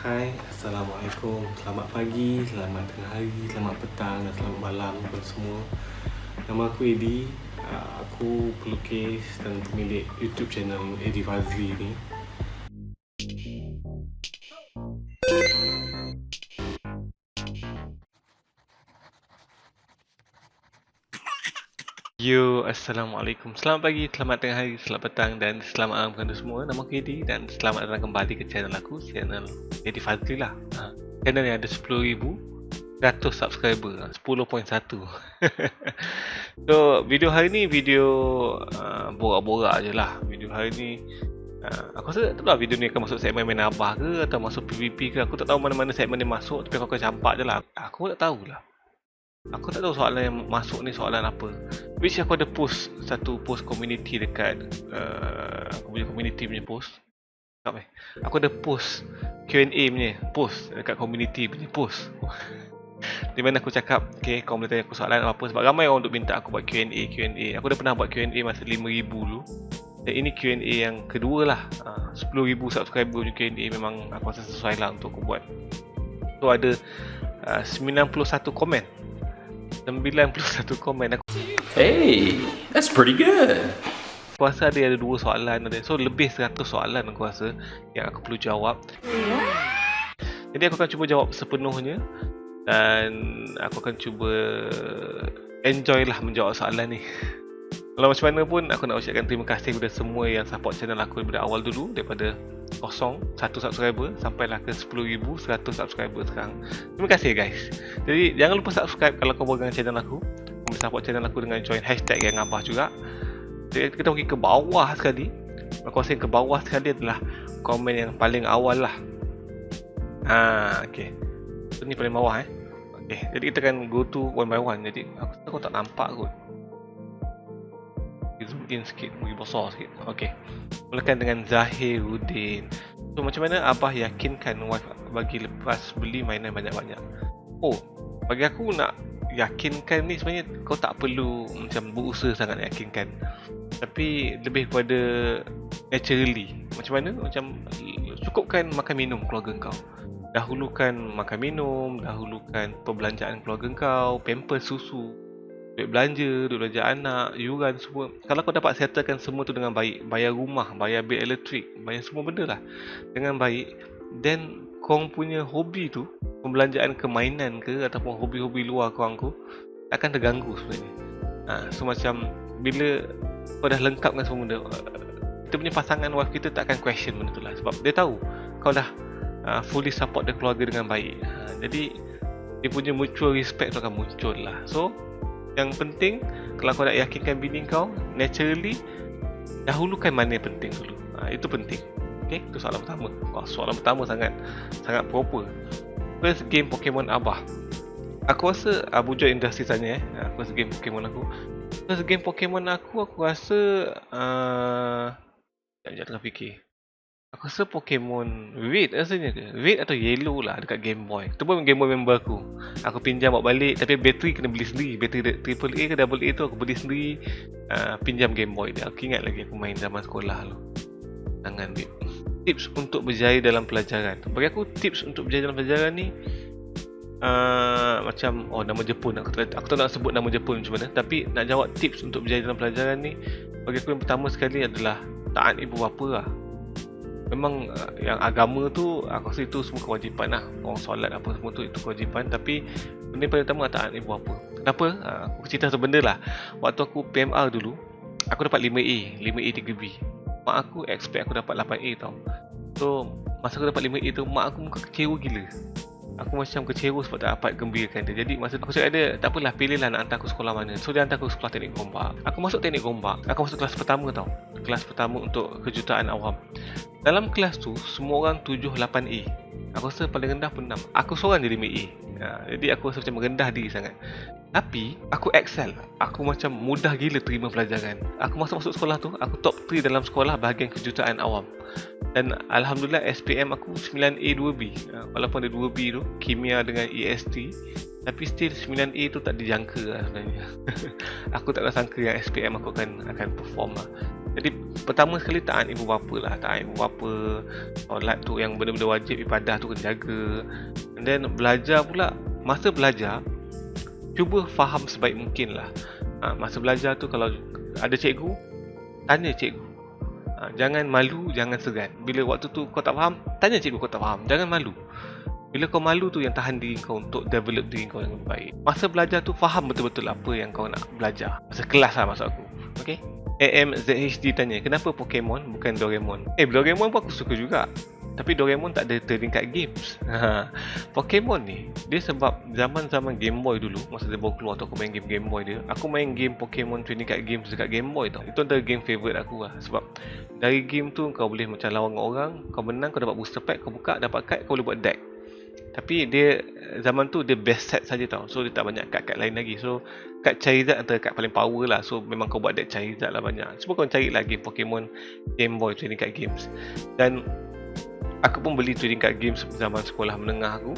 Hai, Assalamualaikum. Selamat pagi, selamat tengah hari, selamat petang dan selamat malam kepada semua. Nama aku Edi. Aku pelukis dan pemilik YouTube channel Edi Fazli ni. Yo, Assalamualaikum. Selamat pagi, selamat tengah hari, selamat petang dan selamat malam kepada semua. Nama aku Edi dan selamat datang kembali ke channel aku, channel Edi Fazli lah. Channel yang ada 10,100 subscriber, 10.1. So, video hari ni video borak-borak je lah. Video hari ni aku rasa tak tahu lah video ni akan masuk segmen main abah ke atau masuk PVP ke. Aku tak tahu mana-mana segmen ni masuk, tapi aku akan campak je lah. Aku tak tahulah. Aku tak tahu soalan yang masuk ni soalan apa. Which aku ada post satu post community dekat aku punya community punya post. Aku ada post Q&A punya post dekat community punya post. Di mana aku cakap, okay, kau boleh tanya aku soalan apa, sebab ramai orang untuk minta aku buat Q&A. Aku dah pernah buat Q&A masa 5,000 dulu. Dan ini Q&A yang kedua lah. 10,000 subscriber punya Q&A memang aku rasa sesuai lah untuk aku buat. So ada 91 komen. 91 komen. Hey, that's pretty good. Aku rasa ada dua soalan ada. So lebih 100 soalan aku rasa yang aku perlu jawab. Jadi aku akan cuba jawab sepenuhnya. Dan aku akan cuba enjoy lah menjawab soalan ni. Kalau macam mana pun aku nak ucapkan terima kasih kepada semua yang support channel aku daripada awal dulu. Daripada 1 subscriber sampailah ke 10,100 subscriber sekarang. Terima kasih guys. Jadi jangan lupa subscribe kalau kau bergabung dengan channel aku. Kau boleh support channel aku dengan join hashtag yang abah juga. Jadi kita pergi ke bawah sekali. Aku rasa yang ke bawah sekali adalah komen yang paling awal lah. Okay. So ni paling bawah Okay, jadi kita akan go to one by one. Jadi aku rasa kau tak nampak kot. Zoom in sikit, bagi besar sikit. Okay. Mulakan dengan Zahiruddin. So macam mana abah yakinkan wife bagi lepas beli mainan banyak-banyak? Oh, bagi aku nak yakinkan ni sebenarnya kau tak perlu macam berusaha sangat nak yakinkan. Tapi lebih kepada naturally. Macam mana? Macam cukupkan makan minum keluarga kau. Dahulukan makan minum, dahulukan perbelanjaan keluarga kau, pampers, susu, duit belanja anak, yuran semua. Kalau kau dapat settlekan semua tu dengan baik, bayar rumah, bayar bil elektrik, bayar semua benda lah dengan baik, then kau punya hobi tu, pembelanjaan ke mainan ke ataupun hobi-hobi luar korang tu takkan terganggu sebenarnya. So macam bila kau dah lengkapkan semua benda, kita punya pasangan wife kita tak akan question benda tu lah, sebab dia tahu kau dah fully support dia keluarga dengan baik. Jadi dia punya mutual respect tu akan muncul lah. So yang penting, kalau kau nak yakinkan bini kau, naturally dahulukan mana yang penting dulu. Itu penting. Okay, itu soalan pertama. Soalan pertama sangat proper. First game Pokemon abah. Aku rasa Abu Joy Industry tanya first game Pokemon aku. First game Pokemon aku rasa sekejap tengah fikir. Aku rasa Pokemon Red rasanya ke? Red atau Yellow lah dekat Game Boy. Itu pun Game Boy member aku. Aku pinjam bawa balik, tapi bateri kena beli sendiri. Bateri AAA ke AA tu aku beli sendiri. Pinjam Game Boy dia. Aku ingat lagi aku main zaman sekolah tu. Tangan dia. Tips untuk berjaya dalam pelajaran. Bagi aku tips untuk berjaya dalam pelajaran ni macam nama Jepun. Aku tak nak sebut nama Jepun macam mana. Tapi nak jawab tips untuk berjaya dalam pelajaran ni, bagi aku yang pertama sekali adalah taat ibu bapa lah. Memang yang agama tu aku rasa itu semua kewajipan lah. Orang solat apa semua tu itu kewajipan. Tapi benda yang paling utama taat ibu bapa. Kenapa? Aku cerita satu benda lah. Waktu aku PMR dulu, aku dapat 5A 3B. Mak aku expect aku dapat 8A tau. So masa aku dapat 5A tu, mak aku muka kecewa gila. Aku macam kecewa sebab tak dapat gembirakan dia. Jadi masa aku cakap dia, tak apalah, pilihlah nak hantar aku sekolah mana. So dia hantar aku sekolah teknik gombak. Aku masuk teknik gombak. Aku masuk kelas pertama tau. Kelas pertama untuk kejutaan awam. Dalam kelas tu, semua orang 7, 8A. Aku rasa paling rendah pun 6. Aku seorang je 5A. Jadi aku rasa macam rendah diri sangat. Tapi, aku excel. Aku macam mudah gila terima pelajaran. Aku masuk sekolah tu, aku top 3 dalam sekolah bahagian kejutaan awam. Dan Alhamdulillah SPM aku 9A 2B. Walaupun ada 2B tu, kimia dengan EST, tapi still 9A tu tak dijangka lah sebenarnya. Aku tak ada sangka yang SPM aku akan perform lah. Jadi Pertama sekali taat ibu bapa lah. Taat ibu bapa, solat tu yang benda-benda wajib, ibadah tu kena jaga. And then belajar pula, masa belajar cuba faham sebaik mungkin lah. Masa belajar tu kalau ada cikgu, tanya cikgu. Jangan malu, jangan segan. Bila waktu tu kau tak faham, tanya cikgu kau tak faham. Jangan malu. Bila kau malu tu yang tahan diri kau untuk develop diri kau dengan baik. Masa belajar tu faham betul-betul apa yang kau nak belajar. Masa kelas lah maksud aku. Okay? AMZHD tanya, kenapa Pokemon bukan Doraemon? Doraemon pun aku suka juga. Tapi Doraemon tak ada terlingkat games. Pokemon ni, dia sebab zaman-zaman Game Boy dulu, masa dia baru keluar tu aku main game Boy dia. Aku main game Pokemon Trading Card Games dekat Game Boy tau. Itu antara game favourite aku lah. Sebab dari game tu kau boleh macam lawan dengan orang, kau menang, kau dapat booster pack, kau buka, dapat card, kau boleh buat deck. Tapi dia zaman tu dia best set saja tau. So dia tak banyak kad-kad lain lagi. So kad Charizard antara kad paling power lah. So memang kau buat deck Charizard lah banyak. Cuba kau cari lah game Pokemon Game Boy Trading Card Games. Dan aku pun beli trading card games zaman sekolah menengah aku.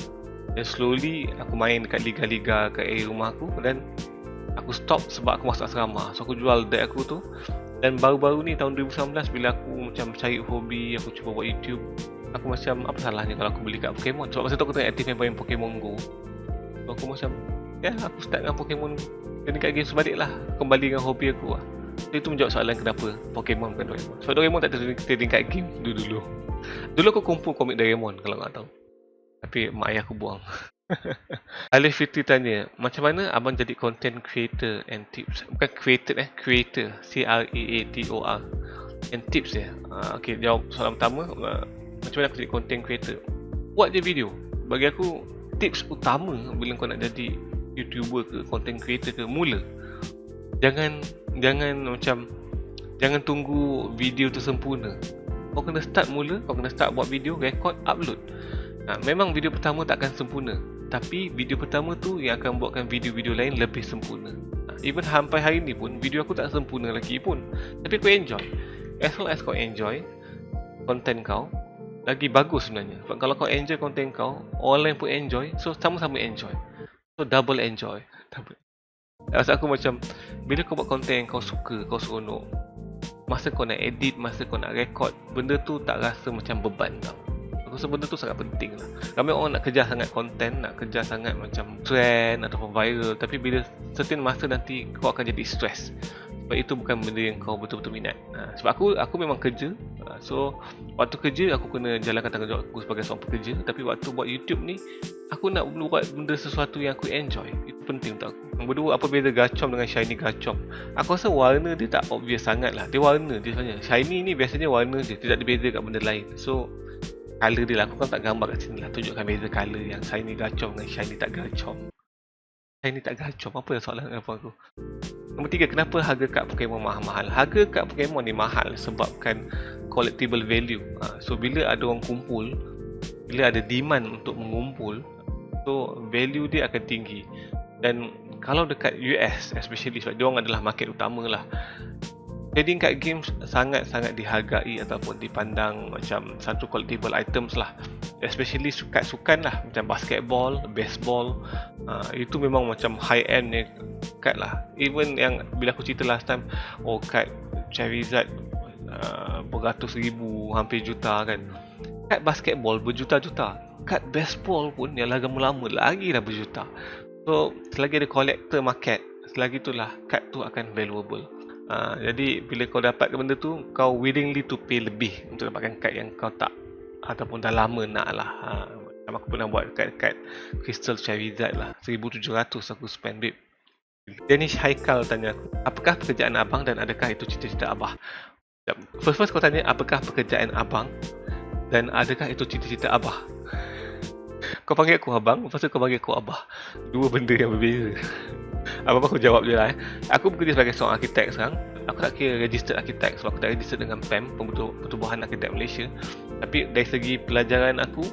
Dan slowly aku main dekat liga-liga kat area rumah aku. Dan aku stop sebab aku masuk asrama. So aku jual deck aku tu. Dan baru-baru ni tahun 2019 bila aku macam cari hobi, aku cuba buat YouTube, aku macam apa salahnya kalau aku beli kat Pokemon. Sebab masa tu aku tengah aktif main Pokemon Go. So aku macam aku start dengan Pokemon trading card games balik lah. Kembali dengan hobi aku lah. So itu menjawab soalan kenapa Pokemon bukan Doraemon. Sebab Doraemon tak ada trading card game dulu. Dulu aku kumpul komik Doraemon kalau nak tahu. Tapi mak ayah aku buang. Alif Fitri tanya, macam mana abang jadi content creator and tips? Bukan creator creator. C-R-A-A-T-O-R and tips dia. Okay, jawab soalan pertama. Macam mana aku jadi content creator? Buat je video. Bagi aku, tips utama bila kau nak jadi YouTuber ke, content creator ke, mula. Jangan tunggu video tu sempurna. Kau kena start mula, kau kena start buat video, record, upload. Memang video pertama takkan sempurna, tapi video pertama tu yang akan buatkan video-video lain lebih sempurna. Even sampai hari ni pun, video aku tak sempurna lagi pun, tapi kau enjoy. As long as kau enjoy content kau, lagi bagus sebenarnya. Sebab kalau kau enjoy content kau, orang lain pun enjoy, so sama-sama enjoy. So double enjoy. Rasa aku macam, bila kau buat content yang kau suka, kau seronok, masa kau nak edit, masa kau nak record, benda tu tak rasa macam beban tau. Aku rasa benda tu sangat penting lah. Ramai orang nak kejar sangat konten, nak kejar sangat macam trend ataupun viral, tapi bila certain masa nanti kau akan jadi stress. Sebab itu bukan benda yang kau betul-betul minat. Sebab aku memang kerja. So waktu kerja aku kena jalankan tanggungjawab aku sebagai seorang pekerja. Tapi waktu buat YouTube ni, aku nak buat benda sesuatu yang aku enjoy. Itu penting untuk aku. Yang kedua, apa beza Garchomp dengan Shiny Garchomp? Aku rasa warna dia tak obvious sangat lah. Dia warna dia sebenarnya. Shiny ni biasanya warna dia, tidak ada beza kat benda lain. So colour dia lah, aku kan tak gambar kat sini lah, tunjukkan beza colour yang Shiny Garchomp dengan Shiny tak Garchomp. Shiny tak Garchomp, apa yang soalan apa aku? Nombor 3, kenapa harga kad Pokemon mahal-mahal? Harga kad Pokemon ni mahal sebabkan collectible value. So bila ada orang kumpul, bila ada demand untuk mengumpul, so value dia akan tinggi. Dan kalau dekat US especially, sebab dia orang adalah market utama lah, trading card games sangat-sangat dihargai ataupun dipandang macam satu collectible items lah. Especially kad-sukan lah, macam basketball, baseball. Itu memang macam high end ni kad lah. Even yang bila aku cerita last time, kad Charizard beratus ribu, hampir juta kan. Kad basketball berjuta-juta. Kad baseball pun yang lama-lama lagi dah berjuta. So selagi ada collector market, selagi itulah kad tu akan valuable. Jadi bila kau dapat benda tu, kau willingly to pay lebih untuk dapatkan kad yang kau tak ataupun dah lama nak lah. Macam aku pernah buat kad Crystal Charizard lah, 1,700 aku spend babe. Danish Haikal tanya aku, apakah pekerjaan abang dan adakah itu cita-cita abah? First kau tanya apakah pekerjaan abang dan adakah itu cita-cita abah. Kau panggil aku abang, lepas tu kau panggil aku abah. Dua benda yang berbeza. Apa-apa aku jawab je lah. Aku bekerja sebagai seorang arkitek sekarang. Aku tak kira registered arkitek sebab aku tak registered dengan PEM, Pertubuhan Arkitek Malaysia. Tapi dari segi pelajaran aku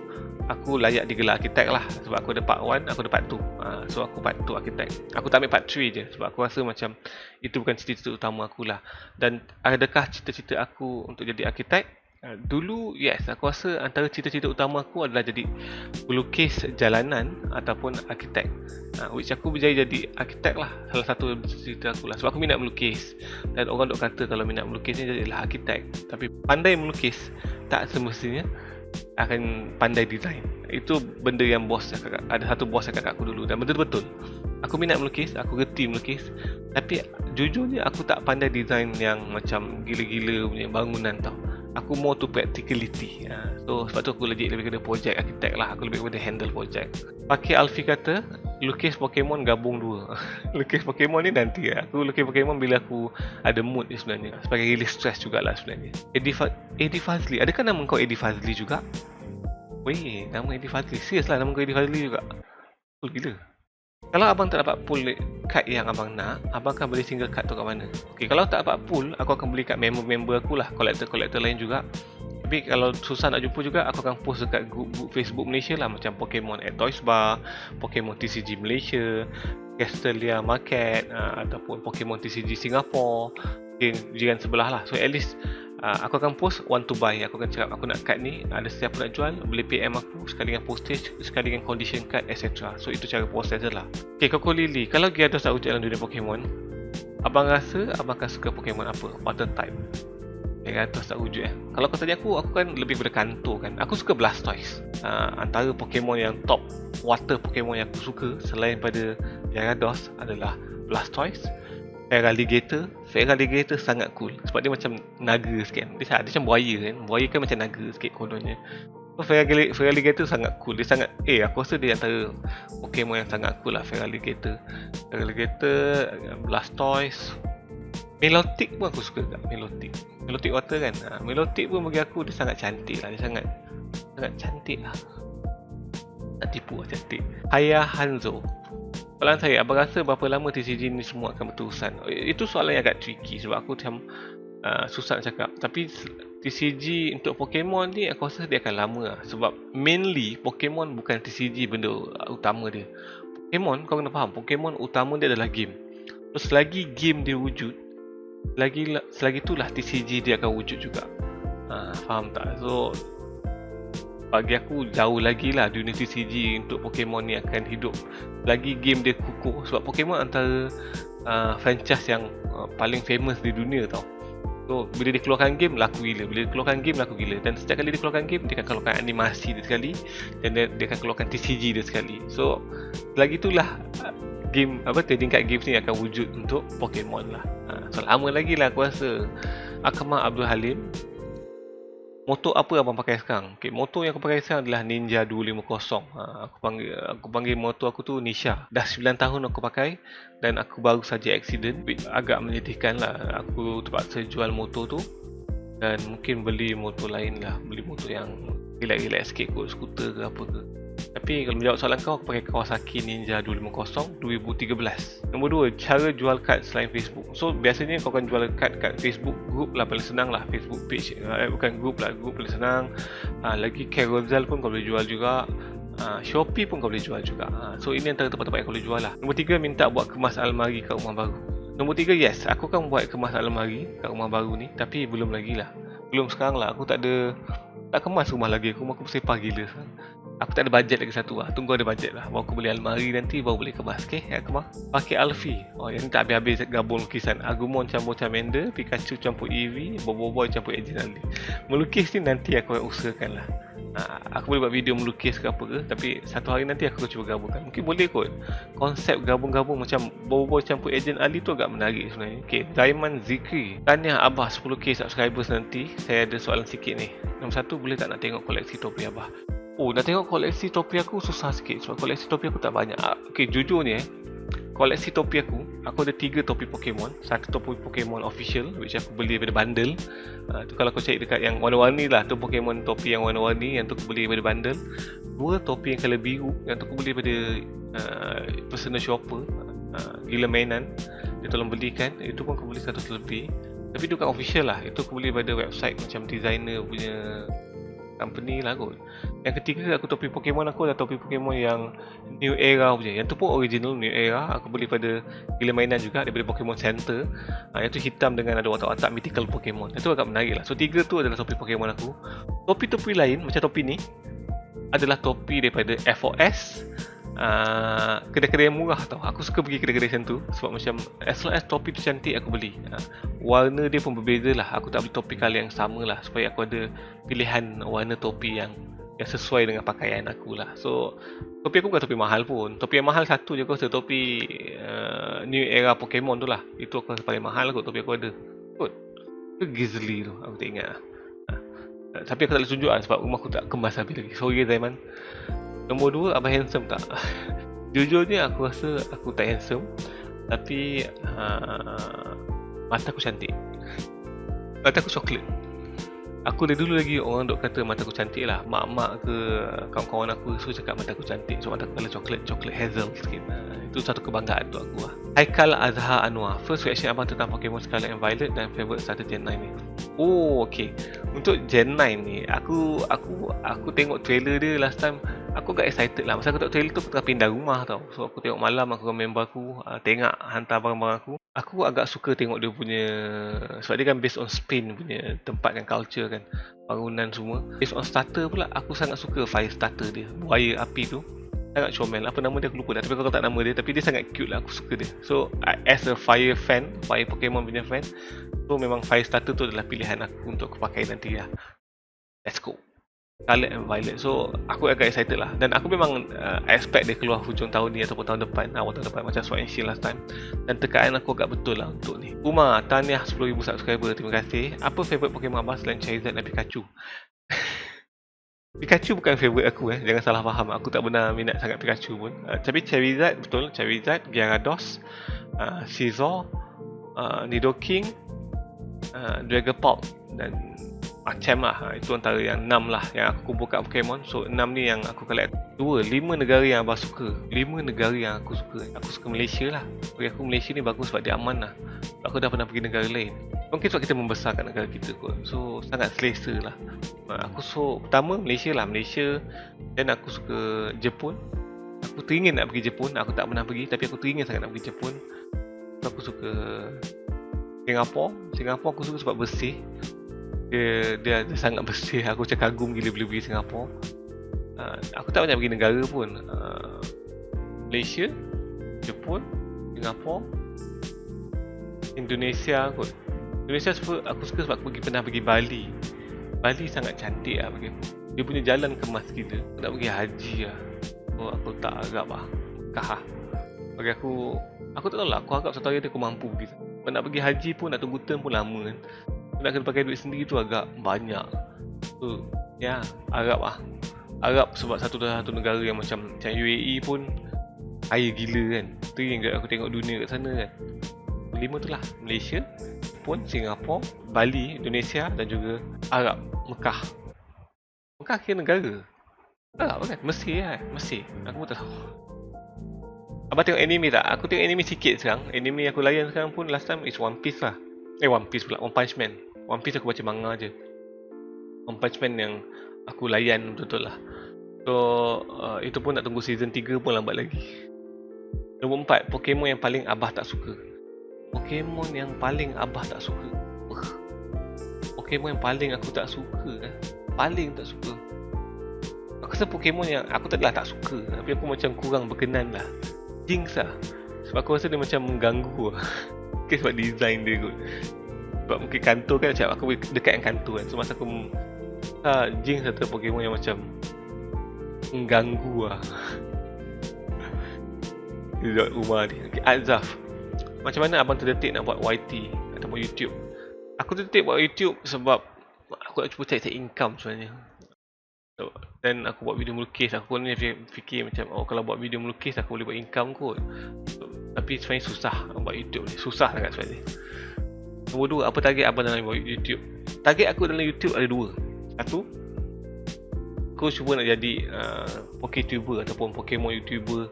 layak digelar arkitek lah. Sebab aku ada part 1, aku ada part 2. So aku part 2 arkitek. Aku tak ambil part 3 je sebab aku rasa macam itu bukan cita-cita utama aku lah. Dan adakah cita-cita aku untuk jadi arkitek? Dulu yes, aku rasa antara cita-cita utama aku adalah jadi pelukis jalanan ataupun arkitek. Which aku berjaya jadi arkitek lah. Salah satu cerita aku lah. Sebab aku minat melukis. Dan orang duk kata kalau minat melukis ni jadilah arkitek. Tapi pandai melukis tak semestinya akan pandai design. Itu benda yang bos cakap. Ada satu bos cakap kat aku dulu. Dan benda tu betul. Aku minat melukis, aku reti melukis. Tapi jujurnya aku tak pandai design yang macam gila-gila punya bangunan tau. Aku more to practicality. So sebab tu aku lebih kepada projek arkitek lah. Aku lebih kepada handle projek. Pakai Alfi kata lukis Pokemon gabung dua. Lukis Pokemon ni nanti lah. Aku lukis Pokemon bila aku ada mood ni sebenarnya. Sebagai release stress jugalah sebenarnya. Eddie Fazli. Adakah nama kau Eddie Fazli juga? Weh, nama Eddie Fazli. Serius lah nama kau Eddie Fazli juga. Cool gila. Kalau abang tak dapat pull card yang abang nak, abang akan beli single card tu kat mana? Okay, kalau tak dapat pull, aku akan beli kat member-member aku lah, kolektor-kolektor lain juga. Tapi kalau susah nak jumpa juga, aku akan post dekat group Facebook Malaysia lah, macam Pokemon at Toys Bar, Pokemon TCG Malaysia, Castelia Market, ataupun Pokemon TCG Singapore, jiran sebelah lah. So at least aku akan post want to buy. Aku akan cakap aku nak card ni, ada siapa nak jual, boleh PM aku sekali dengan postage, sekali dengan condition card, etc. So itu cara proses je lah. Okay, Koko Lily, kalau Gyarados tak wujud dalam dunia Pokemon, abang rasa abang akan suka Pokemon apa? Water type. Gyarados tak wujud Kalau kau tanya aku kan lebih pada kanto kan. Aku suka Blastoise. Antara Pokemon yang top water Pokemon yang aku suka selain pada Gyarados adalah Blastoise, Feraligatr. Feraligatr sangat cool sebab dia macam naga sikit kan. Dia macam buaya kan. Buaya kan macam naga sikit kononnya. So Feraligatr sangat cool. Dia sangat aku rasa dia antara Pokemon yang sangat cool lah. Feraligatr, Blastoise, Milotic pun aku suka tak? Milotic water kan. Milotic pun bagi aku dia sangat cantik lah. Dia sangat cantik lah. Tak tipu lah cantik. Haya Hanzo. Soalan saya, abang rasa berapa lama TCG ni semua akan berterusan? Itu soalan yang agak tricky sebab aku macam susah nak cakap. Tapi TCG untuk Pokemon ni aku rasa dia akan lama lah. Sebab mainly Pokemon bukan TCG benda utama dia. Pokemon, kau kena faham, Pokemon utama dia adalah game. So selagi game dia wujud, selagi itulah TCG dia akan wujud juga. Faham tak? So bagi aku jauh lagi lah dunia TCG untuk Pokemon ni akan hidup. Lagi game dia kukuh. Sebab Pokemon antara franchise yang paling famous di dunia tau. So bila dia keluarkan game laku gila. Dan setiap kali dia keluarkan game, dia akan keluarkan animasi dia sekali. Dan dia akan keluarkan TCG dia sekali. So lagi itulah game trading card games ni akan wujud untuk Pokemon lah. So lama lagi lah aku rasa. Akmal Abdul Halim, motor apa abang pakai sekarang? Okay, motor yang aku pakai sekarang adalah Ninja 250. Aku panggil motor aku tu Nisha. Dah 9 tahun aku pakai dan aku baru saja accident. Agak menyedihkan lah. Aku terpaksa jual motor tu dan mungkin beli motor lain lah. Beli motor yang relax sikit kot, skuter ke apa ke. Tapi kalau menjawab soalan kau, aku pakai Kawasaki Ninja 250 2013. Nombor 2, cara jual kad selain Facebook. So biasanya kau akan jual kad kat Facebook group lah, paling senang lah. Facebook page, bukan group lah, group paling senang. Lagi Carousel pun kau boleh jual juga. Shopee pun kau boleh jual juga. So ini antara tempat-tempat yang kau boleh jual lah. Nombor 3, minta buat kemas almari kat rumah baru. Nombor 3, yes, aku akan buat kemas almari kat rumah baru ni. Tapi belum lagi lah. Belum sekarang lah. Aku tak kemas rumah lagi. Rumah aku bersepah gila sekarang. Aku tak ada bajet lagi satu lah. Tunggu ada bajet lah. Baru aku beli almari nanti baru boleh kemas. Okay, kemas. Pakai Alfi. Yang ni tak habis-habis gabung lukisan. Agumon campur Charmander, Pikachu campur Eevee, Boboiboy campur Agent Ali. Melukis ni nanti aku akan usahakan lah. Aku boleh buat video melukis ke apa ke. Tapi satu hari nanti aku cuba gabungkan. Mungkin boleh kot. Konsep gabung-gabung macam Boboiboy campur Agent Ali tu agak menarik sebenarnya. Okay, Zaiman Zikri. Tahniah Abah 10k subscribers nanti. Saya ada soalan sikit ni. Nombor 1, boleh tak nak tengok koleksi topi Abah? Nak tengok koleksi topi aku susah sikit sebab koleksi topi aku tak banyak. Okay, jujur ni koleksi topi aku ada 3 topi Pokemon. Satu topi Pokemon official which aku beli daripada bundle. Tu kalau kau cari dekat yang warna-warni lah, tu Pokemon topi yang warna-warni, yang tu aku beli daripada bundle. 2 topi yang colour biru, yang tu aku beli daripada personal shopper. Gila mainan, dia tolong belikan. Itu pun aku beli 100 lebih. Tapi itu kan official lah. Itu aku beli daripada website macam designer punya company lah kot. Yang ketiga, aku topi Pokemon aku adalah topi Pokemon yang New Era punya. Yang tu pun original New Era. Aku beli pada gila mainan juga daripada Pokemon Center. Yang tu hitam dengan ada watak-watak mythical Pokemon. Yang tu agak menarik lah. So 3 tu adalah topi Pokemon aku. Topi-topi lain macam topi ni adalah topi daripada F4S, kedai-kedai yang murah tau. Aku suka pergi kedai-kedai macam tu sebab macam as long as topi tu cantik aku beli. Warna dia pun berbeza lah. Aku tak beli topi colour yang sama lah supaya aku ada pilihan warna topi yang sesuai dengan pakaian aku lah. So topi aku bukan topi mahal pun. Topi yang mahal satu je aku rasa, topi New Era Pokemon tu lah. Itu aku rasa paling mahal kot topi aku ada. Kot ke Grizzly tu aku tak ingat lah. Tapi aku tak boleh tunjuk lah sebab rumah aku tak kemas habis lagi. Sorry Zaiman. Nombor 2, abang handsome tak? Jujurnya aku rasa aku tak handsome. Tapi mata aku cantik. Mata aku coklat. Aku dari dulu lagi orang duk kata mata aku cantik lah. Mak-mak ke kawan-kawan aku suka cakap mata aku cantik. So mata aku colour coklat hazel sikit. Itu satu kebanggaan untuk aku lah. Haikal Azhar Anwar. First reaction abang tentang Pokemon Scarlet and Violet dan favourite starter Gen 9 ni. Oh, okay. Untuk Gen 9 ni, aku tengok trailer dia last time. Aku agak excited lah. Masa aku tengok trailer tu, aku tengah pindah rumah tau. So aku tengok malam, aku dengan member aku tengok hantar barang-barang aku. Aku agak suka tengok dia punya, sebab dia kan based on Spain punya tempat kan, culture kan, bangunan semua. Based on starter pula, aku sangat suka fire starter dia, buaya api tu. Sangat comel. Apa nama dia aku lupa dah, tapi aku tak nama dia. Tapi dia sangat cute lah, aku suka dia. So as a fire fan, fire Pokemon punya fan, so memang fire starter tu adalah pilihan aku untuk aku pakai nanti lah. Let's go. Scarlet and Violet. So aku agak excited lah. Dan aku memang expect dia keluar hujung tahun ni ataupun tahun depan, awal tahun depan, macam Sword and Shield last time. Dan tekaan aku agak betul lah untuk ni. Umar, tahniah 10,000 subscriber. Terima kasih. Apa favourite Pokemon abang selain Charizard dan Pikachu? Pikachu bukan favourite aku jangan salah faham. Aku tak benar minat sangat Pikachu pun. Tapi Charizard, betul. Charizard, Gyarados, Scizor, Nidoking, Dragapult dan macam lah. Itu antara yang 6 lah yang aku kumpul kat Pokemon. So 6 ni yang aku collect. 5 negara yang abang suka. 5 negara yang aku suka. Aku suka Malaysia lah. Bagi aku Malaysia ni bagus sebab dia aman lah. Aku dah pernah pergi negara lain. Mungkin sebab kita membesar kat negara kita kot. So sangat selesa lah. Aku pertama Malaysia lah. Malaysia. Dan aku suka Jepun. Aku teringin nak pergi Jepun. Aku tak pernah pergi, tapi aku teringin sangat nak pergi Jepun. So, aku suka Singapura. Singapura aku suka sebab bersih. Dia sangat bersih. Aku macam kagum gila bila pergi Singapura. Aku tak banyak pergi negara pun. Malaysia, Jepun, Singapura, Indonesia kot. Indonesia aku suka sebab aku pernah pergi Bali. Bali sangat cantik lah bagi aku. Dia punya jalan kemas gila. Aku nak pergi haji lah. So aku tak harap lah Mekah lah. Bagi aku tak tahu lah. Aku harap satu hari aku mampu pergi. Kalau nak pergi haji pun nak tunggu turn pun lama kan. Nak kena pakai duit sendiri tu agak banyak. So ya, harap lah. Harap sebab satu negara yang macam UAE pun kaya gila kan. Tu yang aku tengok dunia kat sana kan. 5 tu lah. Malaysia, Jepun, Singapura, Bali, Indonesia dan juga Arab, Mekah. Mekah kira negara. Arab kan? Mesir kan? Mesir. Aku pun tak tahu. Abang tengok anime tak? Aku tengok anime sikit sekarang. Anime aku layan sekarang pun last time is One Piece lah. One Piece pula. One Punch Man. One Piece aku baca manga je. One Punch Man yang aku layan betul-betul lah. So itu pun nak tunggu season 3 pun lambat lagi. Nombor 4, Pokemon yang paling abah tak suka. Pokemon yang paling abah tak suka. Pokemon yang paling aku tak suka paling tak suka. Aku rasa Pokemon yang aku tak suka, tapi aku macam kurang berkenan lah. Jinx lah. Sebab aku rasa dia macam mengganggu lah. Mungkin sebab design dia kot. Sebab mungkin kantor kan, macam aku dekat dengan kantor kan. So masa aku Jinx atau Pokemon yang macam mengganggu lah. Di rumah ni. Okay, Azaf, macam mana abang terdetik nak buat YT ataupun YouTube? Aku terdetik buat YouTube sebab aku nak cuba cari income sebenarnya. So, dan aku buat video melukis. Aku ni fikir macam, kalau buat video melukis aku boleh buat income kot. So, tapi sebenarnya susah buat YouTube ni. Susah sangat sebenarnya. Nombor 2, apa target abang dalam buat YouTube? Target aku dalam YouTube ada 2. Satu, aku cuba nak jadi Poketuber ataupun Pokemon YouTuber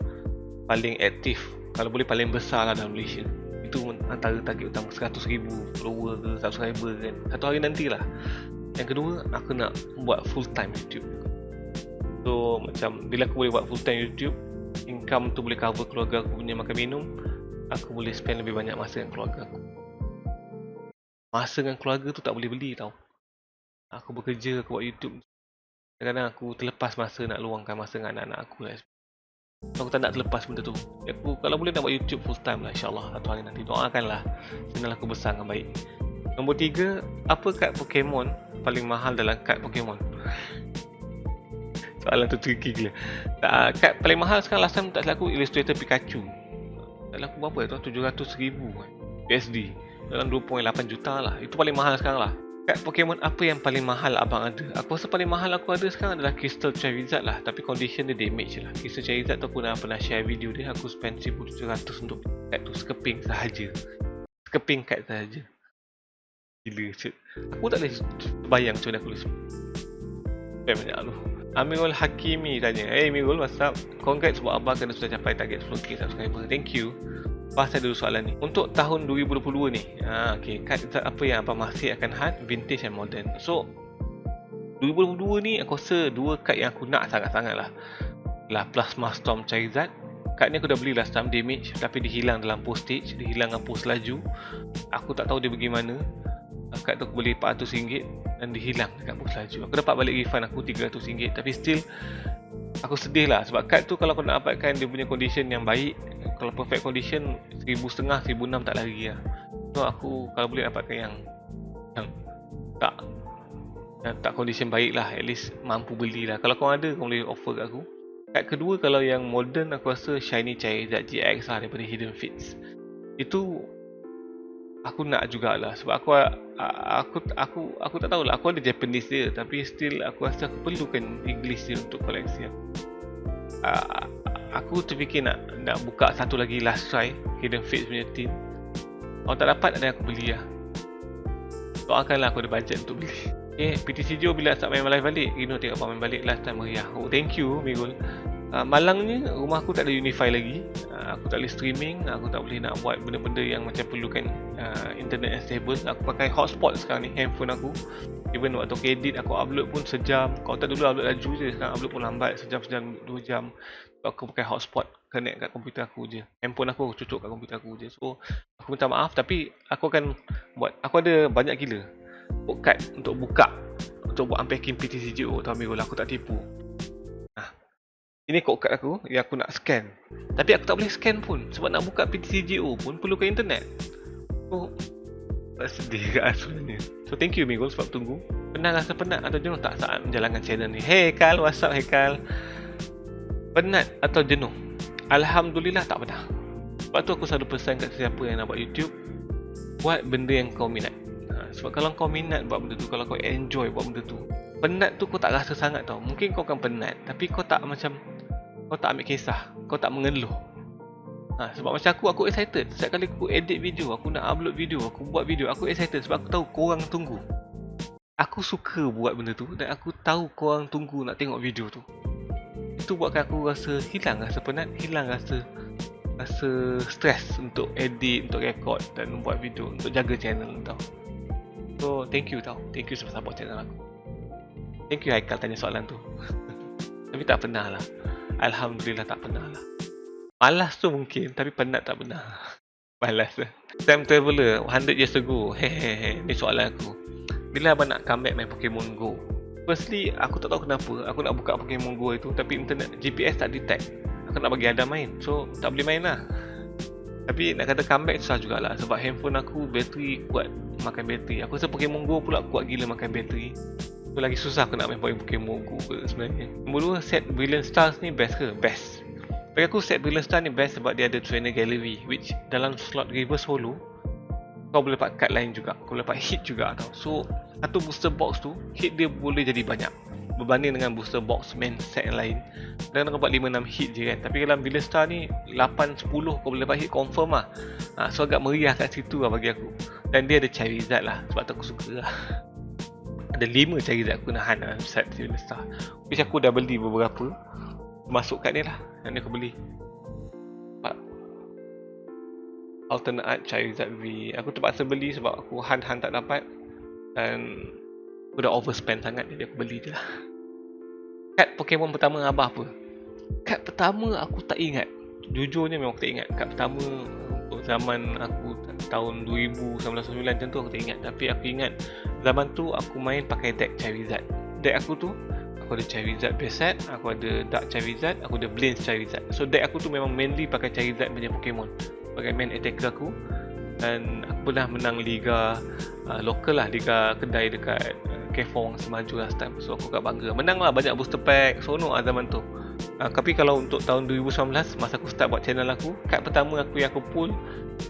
paling aktif, kalau boleh paling besar lah dalam Malaysia. Itu antara target utama. 100,000 follower ke, subscriber kan, satu hari nantilah. Yang kedua, aku nak buat full time YouTube. So macam bila aku boleh buat full time YouTube, income tu boleh cover keluarga aku punya makan minum. Aku boleh spend lebih banyak masa dengan keluarga aku. Masa dengan keluarga tu tak boleh beli tau. Aku bekerja, aku buat YouTube. Kadang-kadang aku terlepas masa nak luangkan masa dengan anak-anak aku lah. Aku tak nak terlepas benda tu. Aku kalau boleh nak buat YouTube full time lah, insyaAllah satu hari nanti. Doakanlah channel aku besar dengan baik. Nombor 3, apa kad Pokemon paling mahal dalam kad Pokemon? Soalan tu tricky gila. Kad paling mahal sekarang last time tak salah aku Illustrator Pikachu. Tak salah aku berapa tu? 700,000 USD. Dalam 2.8 juta lah. Itu paling mahal sekarang lah. Kad Pokemon apa yang paling mahal abang ada? Aku rasa paling mahal aku ada sekarang adalah Crystal Charizard lah. Tapi condition dia damage lah. Crystal Charizard tu aku dah pernah share video dia. Aku spend 1,700 untuk kad tu sekeping sahaja. Sekeping kad sahaja. Gila cik. Aku tak boleh bayang macam mana aku boleh spend banyak tu. Amirul Hakimi tanya, hey Amirul, what's up? Congrats buat abang kerana sudah capai target 10k subscriber. Thank you. Pasal dulu soalan ni. Untuk tahun 2022 ni, okay, kad apa yang abang masih akan hunt? Vintage and modern. So 2022 ni aku rasa dua kad yang aku nak sangat-sangat lah. Plasma Storm Charizard. Kad ni aku dah beli last time, damage, tapi dia hilang dalam postage, dia hilang dengan post laju. Aku tak tahu dia pergi mana. Kad tu aku beli RM400 dan dia hilang dekat post laju. Aku dapat balik refund aku RM300, tapi still aku sedih lah sebab kad tu kalau aku nak dapatkan dia punya condition yang baik, kalau perfect condition 1,500, 1,600 tak lari lah. So aku kalau boleh dapatkan yang tak condition baik lah, at least mampu beli lah. Kalau kau ada, kau boleh offer kat aku. Kad kedua kalau yang modern aku rasa Shiny Charizard GX lah daripada Hidden Fates. Itu aku nak jugalah sebab aku tak tahulah, aku ada Japanese dia tapi still aku rasa aku perlukan English dia untuk koleksi aku. Aku terfikir nak buka satu lagi last try Hidden Fates punya tin. Kalau tak dapat ada aku beli lah. Doakanlah aku ada budget untuk beli. Okay, PTCGO bila start main live balik? Rino tengok abang main balik last time meriah. Oh, thank you Mirul. Malangnya rumah aku tak ada Unify lagi. Aku tak boleh streaming, aku tak boleh nak buat benda-benda yang macam perlukan internet yang stable. Aku pakai hotspot sekarang ni, handphone aku. Even waktu aku edit, aku upload pun sejam. Kalau tak dulu upload laju je, sekarang upload pun lambat, sejam, 2 jam. Aku pakai hotspot, connect kat komputer aku je. Handphone aku cucuk kat komputer aku je. So aku minta maaf tapi aku akan buat. Aku ada banyak gila kad untuk buka, untuk buat unpacking PTCGO. Tahu Mirul, aku tak tipu. Ini kod kad aku yang aku nak scan. Tapi aku tak boleh scan pun sebab nak buka PTCGO pun perlukan internet. So sedih kat sebenarnya. So thank you Mirul sebab tunggu. Pernah rasa penat atau jenuh tak saat menjalankan channel ni? Hey Kal, what's up Hekal? Penat atau jenuh? Alhamdulillah tak pernah. Sebab tu aku selalu pesan kat siapa yang nak buat YouTube, buat benda yang kau minat. Sebab kalau kau minat buat benda tu, kalau kau enjoy buat benda tu, penat tu kau tak rasa sangat tau. Mungkin kau akan penat tapi kau tak ambil kisah, kau tak mengeluh. Sebab macam aku excited. Setiap kali aku edit video, aku nak upload video, aku buat video, aku excited sebab aku tahu korang tunggu. Aku suka buat benda tu dan aku tahu korang tunggu nak tengok video tu. Itu buatkan aku rasa hilang rasa penat, hilang rasa stres untuk edit, untuk record dan buat video, untuk jaga channel tau. So thank you tau. Thank you sebab support channel aku. Thank you Haikal tanya soalan tu. Tapi tak pernah lah. Alhamdulillah tak pernah lah. Malas tu mungkin, tapi penat tak pernah. Malas lah. Time Traveler 100 years ago. Hehehe. Ni soalan aku. Bila abang nak comeback main Pokemon Go? Firstly, aku tak tahu kenapa aku nak buka Pokemon Go itu, tapi internet GPS tak detect. Aku nak bagi Adam main, so tak boleh main lah. Tapi nak kata comeback susah jugalah sebab handphone aku bateri kuat makan bateri. Aku rasa Pokemon Go pula kuat gila makan bateri. So lagi susah aku nak main Pokemon Go sebenarnya. Nombor 2, set Brilliant Stars ni best ke? Best. Bagi aku set Brilliant Stars ni best sebab dia ada Trainer Gallery, which dalam slot reverse holo kau boleh dapat card lain juga, kau boleh dapat hit juga tau. So satu booster box tu hit dia boleh jadi banyak berbanding dengan booster box main set yang lain. Kadang-kadang kau dapat 5-6 hit je kan. Tapi dalam Brilliant Star ni 8-10 kau boleh dapat hit confirm lah. So agak meriah kat situ lah bagi aku. Dan dia ada Charizard lah, sebab tu aku suka lah. Ada 5 Charizard aku nak hunt lah set Brilliant Star. Which aku dah beli beberapa, masuk kat ni lah yang ni aku beli. Alternate Art Charizard V. Aku terpaksa beli sebab aku hunt tak dapat. Dan aku dah overspend sangat, jadi aku beli je lah. Kad Pokemon pertama abah apa? Kad pertama aku tak ingat. Jujurnya memang aku tak ingat. Kad pertama untuk zaman aku tahun 2000, 1999 macam tu aku tak ingat. Tapi aku ingat zaman tu aku main pakai deck Charizard. Deck aku tu, Aku ada Charizard base set, aku ada Dark Charizard, aku ada Blaze Charizard. So deck aku tu memang mainly pakai Charizard punya Pokemon sebagai main attacker aku. Dan aku pernah menang liga lokal lah, liga kedai dekat K4 Wang Semaju last time. So aku kat bangga, menang lah banyak booster pack, seronok lah zaman tu. Tapi kalau untuk tahun 2019, masa aku start buat channel aku, kad pertama aku yang aku pull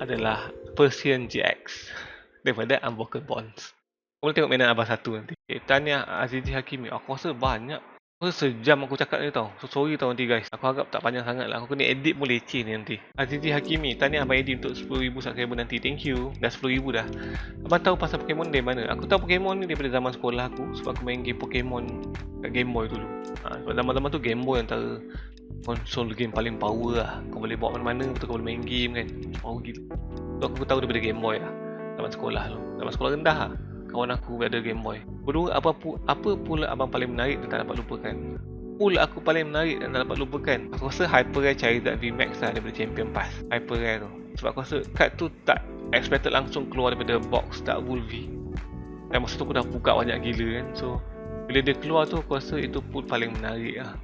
adalah Persian GX daripada Unbroken Bonds. Kau boleh tengok mainan Abah satu nanti. Tahniah Azizi Hakimi. Aku rasa banyak. Aku rasa sejam aku cakap ni tau. So sorry tau nanti guys. Aku harap tak panjang sangat lah. Aku kena edit pun leceh ni nanti. Azizi Hakimi. Tahniah Abang Eddie untuk 10,000 subscriber nanti. Thank you. Dah 10,000 dah. Abang tahu pasal Pokemon dari mana? Aku tahu Pokemon ni daripada zaman sekolah aku. Sebab aku main game Pokemon kat Game Boy dulu. Sebab zaman-zaman tu Game Boy antara konsol game paling power lah. Kau boleh bawa mana-mana. Betul kau boleh main game kan. Power gila. So aku tahu daripada Game Boy lah. Zaman sekolah tu. Zaman sekolah rendah lah. Kawan aku ada Game Boy. Kedua, apa pula abang paling menarik dan tak dapat lupakan? Pool aku paling menarik dan tak dapat lupakan, aku rasa Hyper Rare Charizard VMAX lah daripada Champion Pass. Hyper Rare tu. Sebab aku rasa kad tu tak expected langsung keluar daripada box Dark Wolvie. Dan masa tu aku dah buka banyak gila kan. So bila dia keluar tu aku rasa itu pool paling menarik lah.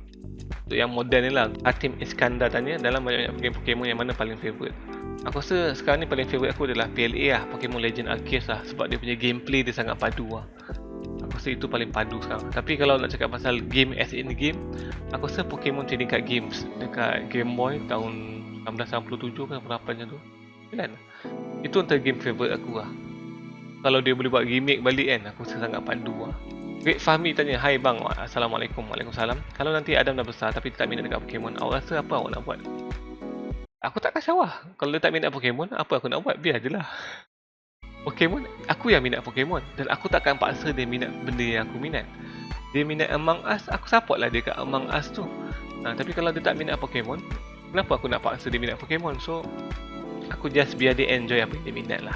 Untuk yang modern ni lah, Hatim Iskandar tanya dalam banyak-banyak game Pokemon yang mana paling favourite. Aku rasa sekarang ni paling favourite aku adalah PLA lah, Pokemon Legend Arceus lah. Sebab dia punya gameplay dia sangat padu lah. Aku rasa itu paling padu sekarang. Tapi kalau nak cakap pasal game as in game, aku rasa Pokemon Trading Card Games dekat Game Boy tahun 1997 ke berapa macam tu. Kan? Itu antara game favourite aku lah. Kalau dia boleh buat remake balik kan, aku rasa sangat padu lah. Great Fahmi tanya, hai bang, Assalamualaikum. Waalaikumsalam. Kalau nanti Adam dah besar tapi tak minat dekat Pokemon, awak rasa apa awak nak buat? Aku tak kisah lah. Kalau dia tak minat Pokemon, apa aku nak buat? Biar je lah. Pokemon, aku yang minat Pokemon. Dan aku takkan paksa dia minat benda yang aku minat. Dia minat Among Us, aku support lah dia kat Among Us tu. Tapi kalau dia tak minat Pokemon, kenapa aku nak paksa dia minat Pokemon? So, aku just biar dia enjoy apa yang dia minat lah.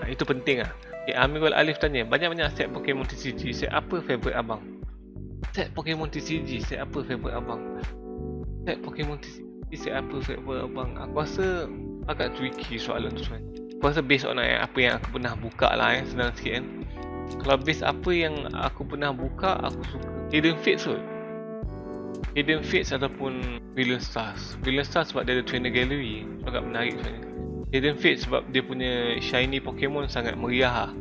Itu penting lah. Okay, Amirul Alif tanya, banyak-banyak set Pokemon TCG, set apa favourite abang? Set Pokemon TCG, set apa favourite abang? Set Pokemon TCG, set apa favourite abang? Aku rasa agak tricky soalan tu sebenarnya. Aku rasa based on apa yang aku pernah buka lah senang sikit kan. Kalau based apa yang aku pernah buka, aku suka Hidden Fates kot. Hidden Fates ataupun Brilliant Stars. Brilliant Stars sebab dia ada trainer gallery, agak menarik sebenarnya. Hidden Fates sebab dia punya shiny Pokemon sangat meriah lah.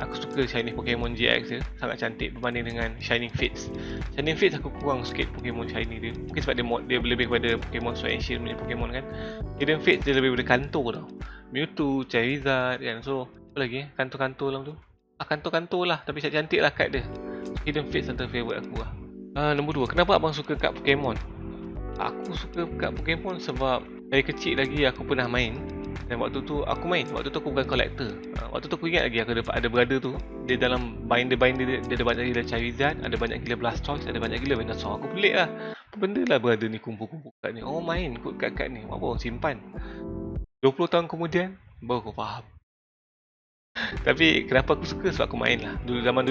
Aku suka shiny Pokemon GX dia, sangat cantik berbanding dengan Shining Fates. Shining Fates aku kurang sikit Pokemon shiny dia. Mungkin sebab dia lebih kepada Pokemon Sword and Shield punya Pokemon kan. Hidden Fates dia lebih kepada kanto tau. Mewtwo, Charizard kan. So apa lagi kanto-kanto dalam tu. Kanto-kanto lah, tapi cantik lah kad dia. Hidden Fates antara favourite aku lah. Nombor 2, kenapa abang suka kad Pokemon? Aku suka kad Pokemon sebab dari kecil lagi aku pernah main. Dan waktu tu aku main, waktu tu aku bukan collector. Waktu tu aku ingat lagi aku ada brother tu. Dia dalam binder dia ada banyak gila Charizard, ada banyak gila Blastoise, ada banyak gila Venusaur. Aku pelik lah, apa benda lah brother ni kumpul-kumpul kad ni. Oh main kot kad ni, apa simpan. 20 tahun kemudian baru aku faham. Tapi kenapa aku suka, sebab aku main lah. Zaman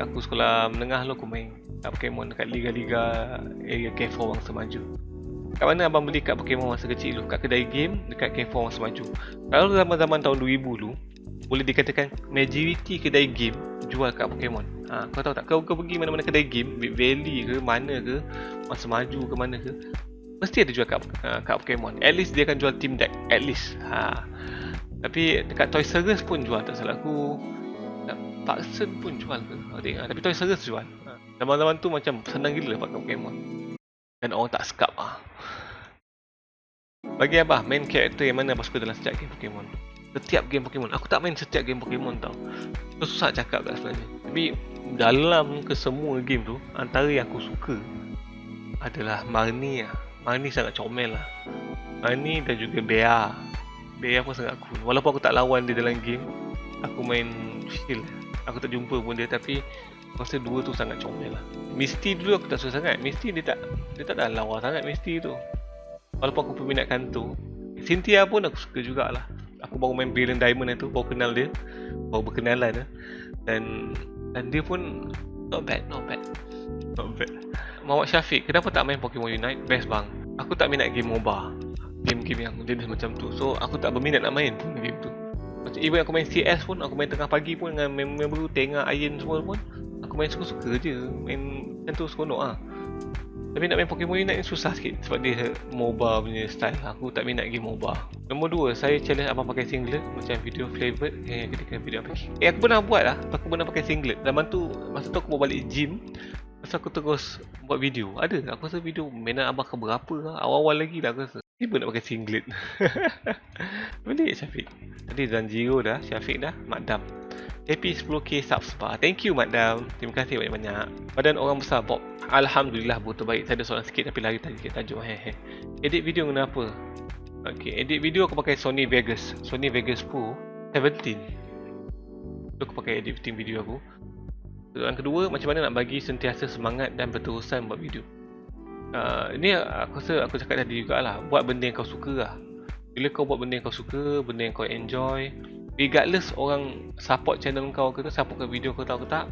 aku sekolah menengah lu aku main kat Pokemon dekat liga-liga area K4 Wang Semaju. Kat mana abang beli kad Pokemon masa kecil tu? Kat kedai game dekat K4 Wang Semaju. Kalau zaman-zaman tahun 2000 dulu, boleh dikatakan majoriti kedai game jual kad Pokemon. Kau tahu tak? Kau pergi mana-mana kedai game, Big Valley ke mana ke, Wang Semaju ke mana ke, mesti ada jual kad Pokemon. At least dia akan jual team deck, at least. Tapi dekat Toys R Us pun jual, tak salah aku. Parkson pun jual ke? Tapi Toys R Us jual. Zaman-zaman tu macam senang gila dapat Pokemon. Dan orang tak skap Bagi abah, main karakter yang mana abah suka dalam setiap game Pokemon? Setiap game Pokemon. Aku tak main setiap game Pokemon tau. Itu susah cakap kat sebenarnya. Tapi dalam kesemua game tu, antara yang aku suka adalah Marnie lah. Marnie sangat comel lah. Marnie dan juga Bea. Bea pun sangat cool. Walaupun aku tak lawan dia dalam game, aku main shield, aku tak jumpa pun dia, tapi aku rasa dua tu sangat comel lah. Misty dulu aku tak suka sangat. Misty dia tak dah lawa sangat Misty tu. Walaupun aku peminat kanto. Cynthia pun aku suka jugalah. Aku baru main Brilliant Diamond tu, baru kenal dia, baru berkenalan dan dia pun not bad. Muhammad Syafiq, kenapa tak main Pokemon Unite? Best bang. Aku tak minat game MOBA, game-game yang jenis macam tu. So aku tak berminat nak main pun game tu. Macam even aku main CS pun, aku main tengah pagi pun dengan member Tenga Iron semua pun, aku main suka-suka je. Main macam tu seronok Tapi nak main Pokemon Unite ni susah sikit sebab dia MOBA punya style. Aku tak minat game MOBA. Nombor 2, saya challenge abang pakai singlet macam video flavored ketika video apa. Aku pernah buat lah. Aku pernah pakai singlet. Zaman tu, masa tu aku bawa balik gym. Masa aku terus buat video. Ada, aku rasa video mainan abang keberapa lah. Awal-awal lagi dah aku rasa. Tiba nak pakai singlet. Boleh Syafiq. Tadi Zanjiro dah, Syafiq dah, Madam. Happy 10k subscriber. Thank you Madam. Terima kasih banyak-banyak. Badan orang besar Bob. Alhamdulillah bu, terbaik. Saya ada soalan sikit tapi lari tadi ke tajuk. Edit video kenapa? Okay, edit video aku pakai Sony Vegas. Sony Vegas Pro 17. Itu aku pakai editing video aku. Soalan kedua, macam mana nak bagi sentiasa semangat dan berterusan buat video? Ini aku rasa aku cakap tadi jugalah. Buat benda yang kau suka lah. Bila kau buat benda yang kau suka, benda yang kau enjoy, regardless orang support channel kau ke, support ke video kau tahu ke tak,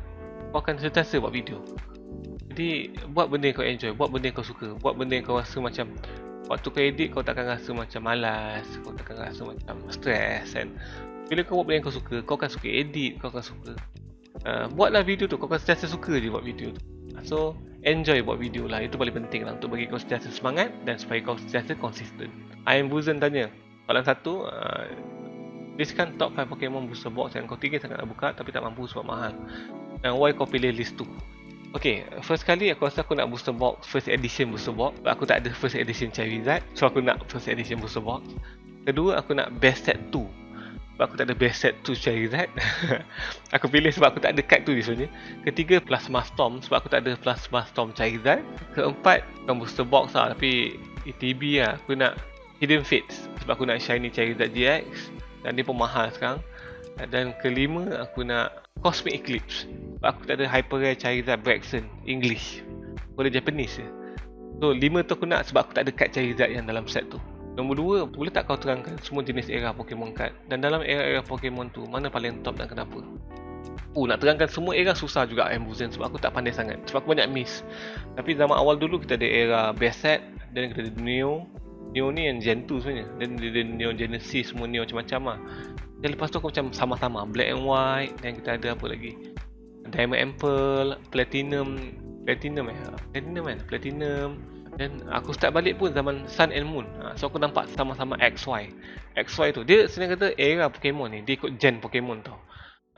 kau akan sentiasa buat video. Jadi buat benda yang kau enjoy, buat benda yang kau suka, buat benda yang kau rasa macam waktu kau edit kau takkan rasa macam malas, kau takkan rasa macam stress kan. Bila kau buat benda yang kau suka, kau akan suka edit, kau akan suka buatlah video tu, kau akan sentiasa suka je buat video tu. So enjoy buat video lah, itu paling penting lah untuk bagi kau sentiasa semangat dan supaya kau sentiasa konsisten. I'm Buzan tanya, soalan 1, listkan top 5 Pokemon booster box yang kau tinggi sangat nak buka tapi tak mampu sebab mahal. Dan why kau pilih list tu? Okay, first kali aku rasa aku nak booster box, first edition booster box. Aku tak ada first edition Charizard, so aku nak first edition booster box. Kedua, aku nak best set 2, sebab aku tak ada best set 2 Charizard. Aku pilih sebab aku tak ada card tu di sebenarnya. Ketiga, Plasma Storm, sebab aku tak ada Plasma Storm Charizard. Keempat, bukan booster box lah, tapi ETB lah. Aku nak Hidden Fates, sebab aku nak Shiny Charizard GX, dan dia pun mahal sekarang. Dan kelima, aku nak Cosmic Eclipse, sebab aku tak ada Hyper Rare Charizard Braixen English, aku ada Japanese je. So 5 tu aku nak sebab aku tak ada card Charizard yang dalam set tu. Nombor 2, boleh tak kau terangkan semua jenis era Pokemon card, dan dalam era-era Pokemon tu mana paling top dan kenapa? Nak terangkan semua era susah juga Ambuzen, sebab aku tak pandai sangat, sebab aku banyak miss. Tapi zaman awal dulu kita ada era best set, dan kita ada Neo ni yang Gen 2 sebenarnya, dan dia ada Neo Genesis, semua Neo macam-macam lah. Dan lepas tu aku macam sama-sama Black and White, dan kita ada apa lagi, Diamond and Pearl, Platinum dan aku start balik pun zaman Sun and Moon. So aku nampak sama-sama XY tu, dia sebenarnya kata era Pokemon ni, dia ikut gen Pokemon tau.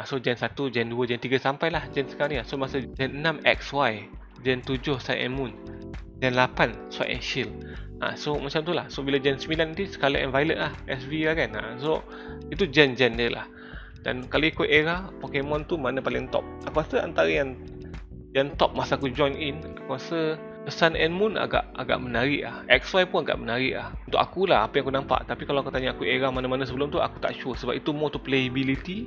So Gen 1, Gen 2, Gen 3 sampailah Gen sekarang ni. So masa Gen 6 XY, Gen 7 Sun and Moon, Gen 8 Sword and Shield. So macam tu lah. So bila Gen 9 nanti Scarlet and Violet lah, SV lah kan. So itu gen-gen dia lah. Dan kalau ikut era Pokemon tu mana paling top, aku rasa antara yang top masa aku join in, aku rasa Sun and Moon agak menarik lah. XY pun agak menarik lah untuk aku lah, apa yang aku nampak. Tapi kalau kau tanya aku era mana-mana sebelum tu, aku tak sure, sebab itu more to playability,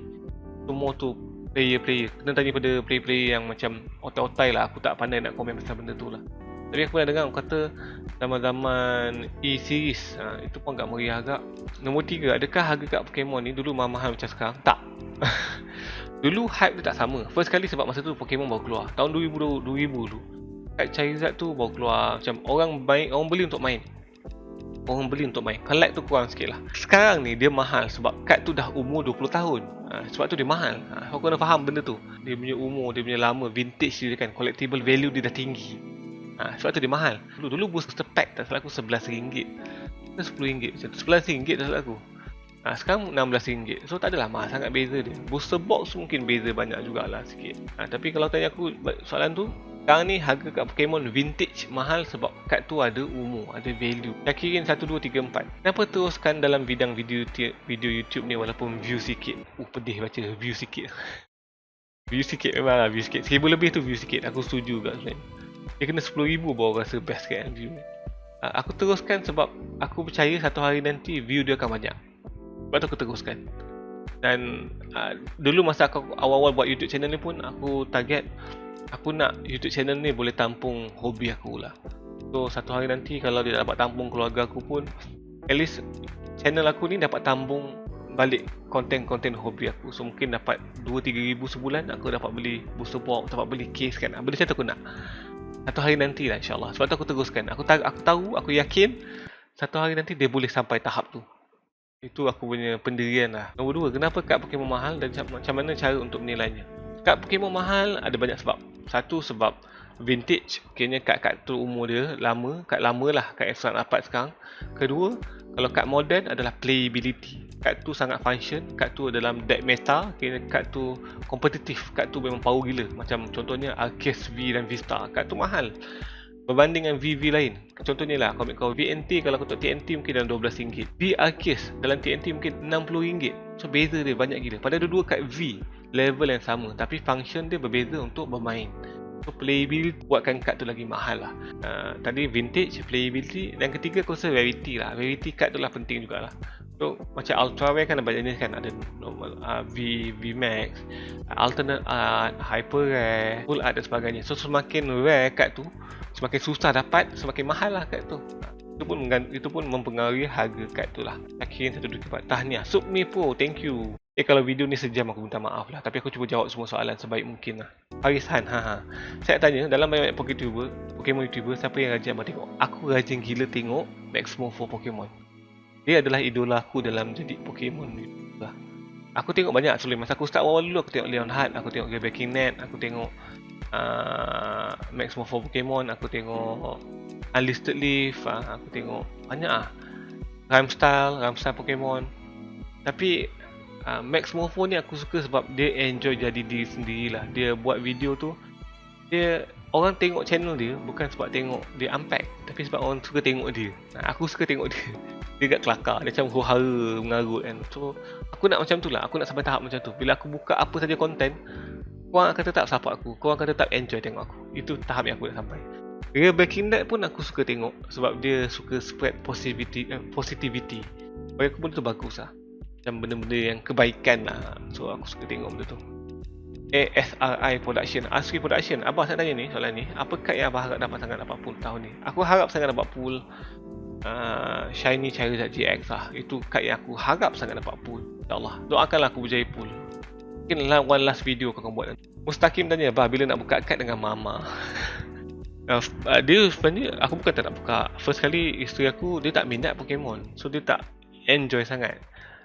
itu more to player. Kena tanya pada player-player yang macam otai-otai lah. Aku tak pandai nak komen pasal benda tu lah. Tapi aku pernah dengar orang kata zaman-zaman E-Series, itu pun agak meriah agak. Nombor 3, adakah harga kat Pokemon ni dulu mahal macam sekarang? Tak. Dulu hype dia tak sama. First kali sebab masa tu Pokemon baru keluar, tahun 2000 dulu. Card Charizard tu baru keluar, macam orang beli untuk main. Collect tu kurang sikit lah. Sekarang ni dia mahal sebab kad tu dah umur 20 tahun. Sebab tu dia mahal. Kau kena faham benda tu. Dia punya umur, dia punya lama, vintage dia kan, collectible value dia dah tinggi. Sebab tu dia mahal. Dulu booster pack tak salah aku RM11 ke RM10 macam tu. RM11 tak salah aku. Sekarang RM16. So tak adalah mahal sangat beza dia. Booster box mungkin beza banyak jugalah sikit. Tapi kalau tanya aku soalan tu, sekarang ni harga kat Pokemon vintage mahal sebab kad tu ada umur, ada value. Yakin 1, 2, 3, 4. Kenapa teruskan dalam bidang video YouTube ni walaupun view sikit? Pedih baca view sikit. View sikit memang lah, view sikit. 1000 lebih tu view sikit. Aku setuju juga sebenarnya. Dia kena 10,000 baru rasa best kan view ni. Aku teruskan sebab aku percaya satu hari nanti view dia akan banyak. Sebab tu aku teruskan. Dan dulu masa aku awal-awal buat YouTube channel ni pun, aku target aku nak YouTube channel ni boleh tampung hobi aku lah. So satu hari nanti kalau dia dapat tampung keluarga aku pun, at least channel aku ni dapat tampung balik konten-konten hobi aku. So mungkin dapat 2-3 ribu sebulan, aku dapat beli booster box, dapat beli case kan. Benda macam tu aku nak satu hari nanti lah insyaAllah. Sebab tu aku teruskan. Aku tahu, aku yakin satu hari nanti dia boleh sampai tahap tu. Itu aku punya pendirian lah. Nombor 2, kenapa kad Pokemon mahal dan macam mana cara untuk menilainya? Kad Pokemon mahal ada banyak sebab. Satu, sebab vintage, kayaknya kad tu umur dia lama, kad lama lah, kad yang sangat dapat sekarang. Kedua, kalau kad modern adalah playability. Kad tu sangat function, kad tu dalam deck meta, kira kad tu kompetitif, kad tu memang power gila. Macam contohnya Arceus V dan Vista, kad tu mahal berbanding dengan VV lain. Contohnya lah, kalau kau VNT, kalau kau tengok TNT mungkin dalam RM12. V Arceus dalam TNT mungkin RM60. So beza dia banyak gila. Padahal dua-dua kad V level yang sama, tapi function dia berbeza untuk bermain. So playability buatkan kad tu lagi mahal lah. Tadi vintage, playability, dan ketiga aku rasa rarity lah. Rarity kad tu lah penting jugalah. So macam ultra rare kan ada banyak jenis kan, ada normal V Max, alternate art, hyper rare, full art dan sebagainya. So semakin rare kad tu, semakin susah dapat, semakin mahal lah kad tu. Itu pun mempengaruhi harga kad tu lah. Akhirnya 1, 2, 3, 4. Tahniah Submi Pro, thank you. Kalau video ni sejam aku minta maaf lah, tapi aku cuba jawab semua soalan sebaik mungkin lah. Farisan, saya tanya, dalam banyak Pokemon YouTuber, siapa yang rajin abang tengok? Aku rajin gila tengok Maximo for Pokemon. Dia adalah idola aku dalam jadi Pokemon lah. Aku tengok banyak sebelum masa aku start awal dulu. Aku tengok Leon Hart, aku tengok Breaking Net, aku tengok Maximo for Pokemon, aku tengok Unlisted Leaf, aku tengok banyak Ramstyle Pokemon. Tapi Max Morpho ni aku suka sebab dia enjoy jadi diri sendirilah. Dia buat video tu, orang tengok channel dia bukan sebab tengok dia unpack, tapi sebab orang suka tengok dia. Aku suka tengok dia. Dia agak kelakar, dia macam huru-hara mengarut kan. So aku nak macam tu lah, aku nak sampai tahap macam tu. Bila aku buka apa saja konten, korang akan tetap support aku, korang akan tetap enjoy tengok aku. Itu tahap yang aku nak sampai. Real Breaking Bad pun aku suka tengok sebab dia suka spread positivity. Bagi aku benda tu bagus lah, macam benda-benda yang kebaikan lah. So aku suka tengok benda tu. ASRI Production, Asri Production. Abah saya tanya ni, soalan ni, apa kad yang abah harap dapat sangat dapat pool tahun ni? Aku harap sangat dapat pool Shiny Charizard GX lah. Itu kad yang aku harap sangat dapat pool. InsyaAllah, doakanlah aku berjaya pool. Mungkin one last video kau akan buat nanti. Mustaqim tanya, abah bila nak buka kad dengan mama? Dia sebenarnya, aku bukan tak nak buka. First kali isteri aku, dia tak minat Pokemon. So dia tak enjoy sangat.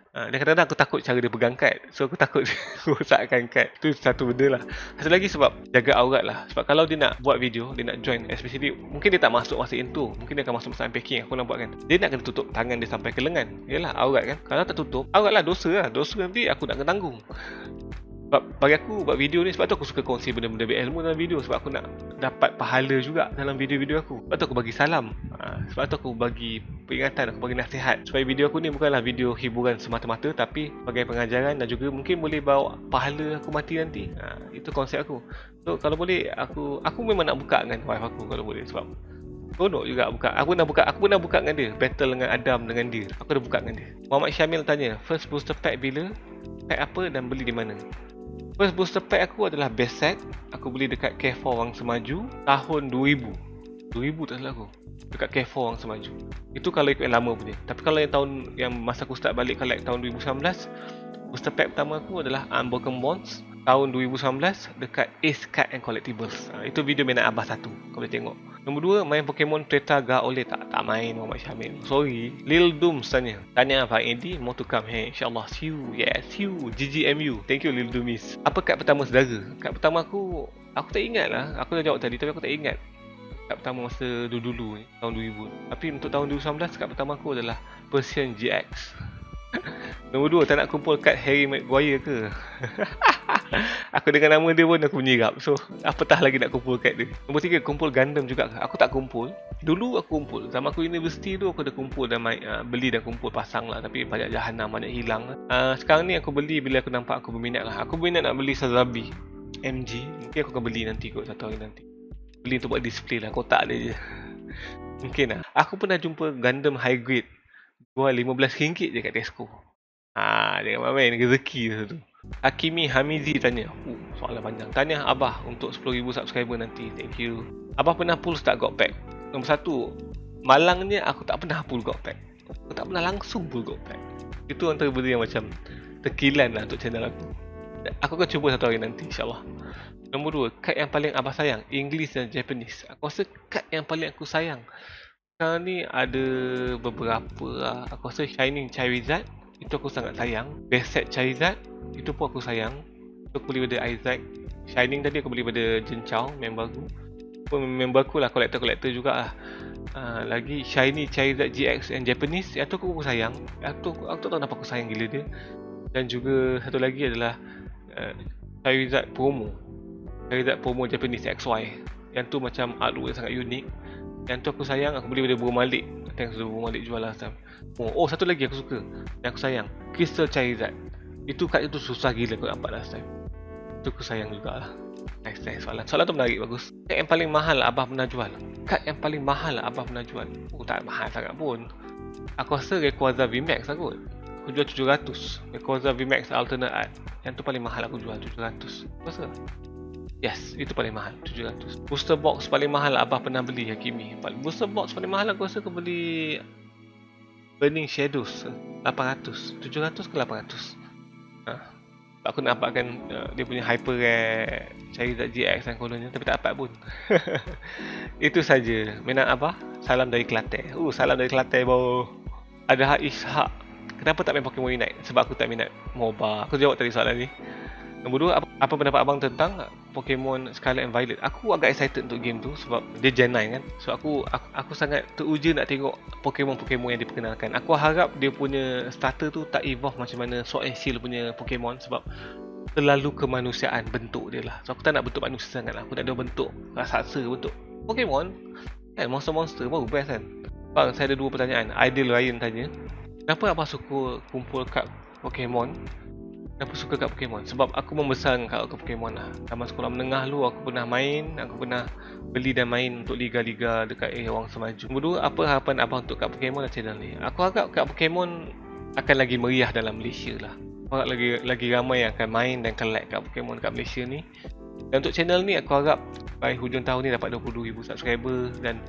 Dan kadang-kadang aku takut cara dia pegang kad. So aku takut rosakkan kad. Itu satu benda lah. Satu lagi sebab jaga aurat lah. Sebab kalau dia nak buat video, dia nak join, especially mungkin dia tak masuk masa intro, mungkin dia akan masuk masa unpacking aku nak buat kan. Dia nak kena tutup tangan dia sampai ke lengan. Yalah, aurat kan. Kalau tak tutup, aurat lah, dosa lah. Dosa nanti aku nak kena tanggung. Sebab bagi aku buat video ni, sebab tu aku suka kongsi benda-benda berilmu dalam video. Sebab aku nak dapat pahala juga dalam video-video aku. Sebab tu aku bagi salam, sebab tu aku bagi peringatan, aku bagi nasihat. Supaya video aku ni bukanlah video hiburan semata-mata, tapi sebagai pengajaran dan juga mungkin boleh bawa pahala aku mati nanti. Itu konsep aku. So kalau boleh, aku memang nak buka dengan wife aku kalau boleh. Sebab seronok juga buka. Aku nak buka dengan dia. Battle dengan Adam dengan dia. Aku dah buka dengan dia. Muhammad Syamil tanya, first booster pack bila? Pack apa dan beli di mana? First booster pack aku adalah best set. Aku beli dekat K4 Wang Semaju tahun 2000 tak salah aku. Dekat K4 Wang Semaju. Itu kalau ikut yang lama punya. Tapi kalau yang tahun yang masa aku start balik collect tahun 2019, booster pack pertama aku adalah Unbroken Bonds tahun 2019 dekat Ace Card and Collectibles. Itu video minat abah satu, kau boleh tengok. Nombor 2, main Pokemon Treta Gaole tak main Muhammad Syamil. Sorry. Lil Doom tanya Abang Andy, more to come. Hey, insyaAllah. See you. Yes, see you. GGMU. Thank you Lil Doomies. Apa kad pertama saudara? Kad pertama aku tak ingat lah. Aku dah jawab tadi tapi aku tak ingat. Kad pertama masa dulu ni, tahun 2000. Tapi untuk tahun 2019, kad pertama aku adalah Persian GX. Nombor 2, tak nak kumpul kad Harry Maguire ke? Aku dengan nama dia pun aku menyirap. So apatah lagi nak kumpul kad dia. Nombor 3, kumpul Gundam juga ke? Aku tak kumpul. Dulu aku kumpul. Zaman aku universiti tu aku dah kumpul dan beli dan kumpul pasang lah. Tapi banyak jahanam, banyak hilang. Sekarang ni aku beli bila aku nampak aku berminat lah. Aku berminat nak beli Sazabi MG. Mungkin aku akan beli nanti kot, satu hari nanti. Beli untuk buat display lah, kotak dia je. Mungkin lah. Aku pernah jumpa Gundam high grade jual RM15 je kat Tesco. Jangan main rezeki tu. Hakimi Hamizi tanya, soalan panjang. Tanya abah untuk 10,000 subscriber nanti. Thank you. Abah pernah pull start God Pack? Nombor 1, malangnya aku tak pernah pull God Pack. Aku tak pernah langsung pull God Pack. Itu antara benda yang macam terkilan lah untuk channel aku. Aku akan cuba satu hari nanti, insyaAllah. Nombor 2, kad yang paling abah sayang, English dan Japanese. Aku rasa kad yang paling aku sayang sekarang ni ada beberapa lah. Aku rasa Shining Charizard, itu aku sangat sayang. Best set Charizard, itu pun aku sayang. Itu aku beli pada Isaac. Shining tadi aku beli pada Jencau, member aku. pun member aku lah, kolektor-kolektor jugalah. Lagi Shiny Charizard GX yang Japanese, yang tu aku sayang. Aku tak tahu kenapa aku sayang gila dia. Dan juga satu lagi adalah Charizard Promo Japanese XY. Yang tu macam artwork sangat unik. Yang tu aku sayang, aku beli daripada Bro Malik. Thanks to Bro Malik jual last time. Satu lagi aku suka, yang aku sayang, Crystal Charizard. Itu kad itu susah gila aku dapat last time. Itu aku sayang jugalah. Nice soalan tu menarik, bagus. Kad yang paling mahal Abah pernah jual. Tak mahal sangat pun. Aku rasa Rayquaza VMAX lah kot. Aku jual 700. Rayquaza VMAX Alternate Art. Yang tu paling mahal aku jual 700. Aku rasa. Yes, itu paling mahal 700. Booster box paling mahal Abah pernah beli Hakimi. Booster box paling mahal aku rasa aku beli Burning Shadows 800. 700 ke 800. Aku nak dapatkan dia punya hyper rare Charizard GX dan kononnya, tapi tak dapat pun. Itu saja minat Abah. Salam dari Kelantan. Salam dari Kelantan bro. Ada Hak Ishak, kenapa tak main Pokemon Unite? Sebab aku tak minat MOBA. Aku jawab tadi soalan ni. Nombor 2, apa pendapat abang tentang Pokemon Scarlet and Violet? Aku agak excited untuk game tu sebab dia Gen 9 kan. So aku sangat teruja nak tengok Pokemon yang diperkenalkan. Aku harap dia punya starter tu tak evolve macam mana Sword and Shield punya Pokemon, sebab terlalu kemanusiaan bentuk dia lah. So aku tak nak bentuk manusia sangat lah. Aku nak ada bentuk raksasa, bentuk Pokemon kan, monster-monster baru best kan. Bang, saya ada 2 pertanyaan. Ideal Ryan tanya, kenapa abang suka kumpul kad Pokemon? Kenapa suka kat Pokemon? Sebab aku membesar kat Pokemon lah. Zaman sekolah menengah dulu aku pernah main, aku pernah beli dan main untuk liga-liga dekat Wang Semaju. Kedua, apa harapan abang untuk kat Pokemon dan channel ni? Aku harap kat Pokemon akan lagi meriah dalam Malaysia lah. Aku harap lagi ramai yang akan main dan collect kat Pokemon kat Malaysia ni. Dan untuk channel ni aku harap by hujung tahun ni dapat 22,000 subscriber, dan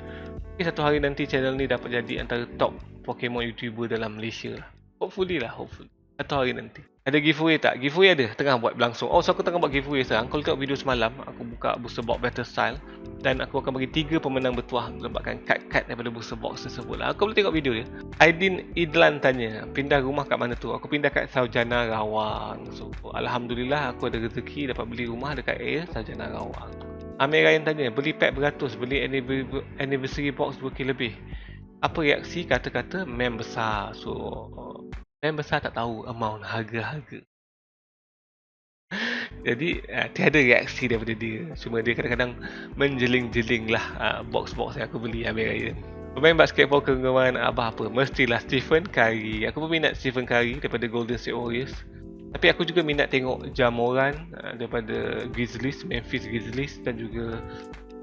mungkin satu hari nanti channel ni dapat jadi antara top Pokemon YouTuber dalam Malaysia lah. Hopefully. Satu hari nanti. Ada giveaway tak? Giveaway ada. Tengah buat berlangsung. So aku tengah buat giveaway sekarang. Kalau tengok video semalam, aku buka booster box Battle Style. Dan aku akan bagi 3 pemenang bertuah mendapatkan kad-kad daripada booster box tersebut lah. Aku boleh tengok video dia. Aidin Idlan tanya, pindah rumah kat mana tu? Aku pindah kat Saujana Rawang. So Alhamdulillah aku ada rezeki dapat beli rumah dekat area Saujana Rawang. Amir Ryan tanya, beli pack beratus, beli anniversary box 2k lebih. Apa reaksi kata-kata mem besar? So mem besar tak tahu amount harga-harga. Jadi tiada reaksi daripada dia. Cuma dia kadang-kadang menjeling-jeling lah box-box yang aku beli Amir Ryan. Pemain basketball kegemaran Abah apa? Mestilah Stephen Curry. Aku pun minat Stephen Curry daripada Golden State Warriors. Tapi aku juga minat tengok Jamoran daripada Grizzlies, Memphis Grizzlies, dan juga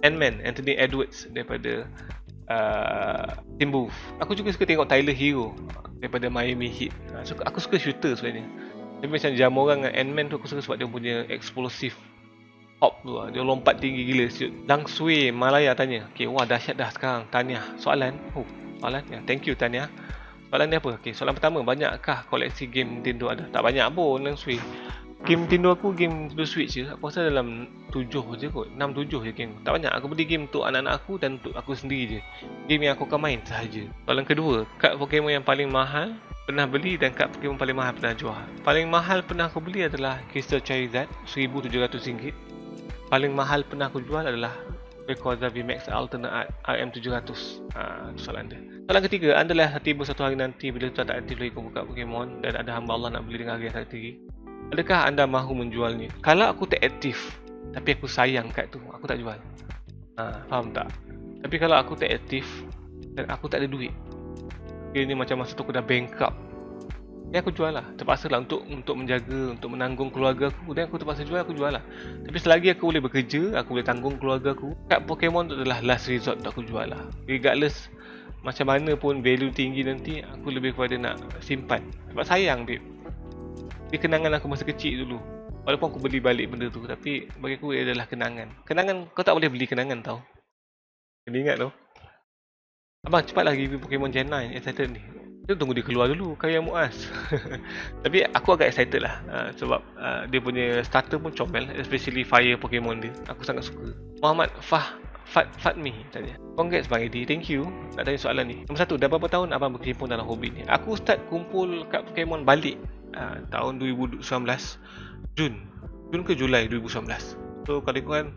Ant-Man, Anthony Edwards daripada Timberwolves. Aku juga suka tengok Tyler Hero daripada Miami Heat. Aku suka shooter sebenarnya. Tapi macam Jamoran dengan Ant-Man tu aku suka sebab dia punya explosive hop tu lah. Dia lompat tinggi gila shoot. Langsui Malaya tanya, okay, wah dahsyat dah sekarang. Tanya soalan. Soalan ya. Thank you Tanya. Soalan dia apa? Okay, soalan pertama, banyakkah koleksi game Nintendo ada? Tak banyak pun Langsui. Game Nintendo aku game Nintendo Switch je. Aku rasa dalam 7 je kot. 6-7 je game. Tak banyak. Aku beli game untuk anak-anak aku dan untuk aku sendiri je. Game yang aku akan main sahaja. Soalan kedua, kad Pokemon yang paling mahal pernah beli dan kad Pokemon paling mahal pernah jual. Paling mahal pernah aku beli adalah Crystal Charizard RM1,700. Paling mahal pernah aku jual adalah Rayquaza VMAX Alternate Art RM700. Itu soalan dia. Soalan ketiga, anda tiba satu hari nanti bila tuan tak aktif lagi buka Pokemon dan ada hamba Allah nak beli dengan harga yang sangat tinggi. Adakah anda mahu menjualnya? Kalau aku tak aktif tapi aku sayang kad tu, aku tak jual. Faham tak? Tapi kalau aku tak aktif dan aku tak ada duit, ini macam masa tu aku dah bankrupt, ya aku jual lah. Terpaksa lah untuk menjaga, untuk menanggung keluarga aku. Dan aku terpaksa jual, aku jual lah. Tapi selagi aku boleh bekerja, aku boleh tanggung keluarga aku, kad Pokemon tu adalah last resort untuk aku jual lah. Regardless macam mana pun value tinggi nanti, aku lebih kepada nak simpan. Sebab sayang babe. Dia kenangan aku masa kecil dulu. Walaupun aku beli balik benda tu, tapi bagi aku ia adalah kenangan. Kenangan, kau tak boleh beli kenangan tau. Kena ingat tau. Abang cepatlah review Pokemon Gen 9. Excited ni. Kita tunggu dia keluar dulu, karya Muaz. Tapi aku agak excited lah. Sebab dia punya starter pun comel. Especially Fire Pokemon dia. Aku sangat suka. Muhammad Fatmi tanya, congrats Bang Eddie, thank you. Nak tanya soalan ni. Nombor 1, dah berapa tahun abang berkecimpung dalam hobi ni? Aku start kumpul kad Pokemon balik tahun 2019 Jun ke Julai 2019. So kalau ikutkan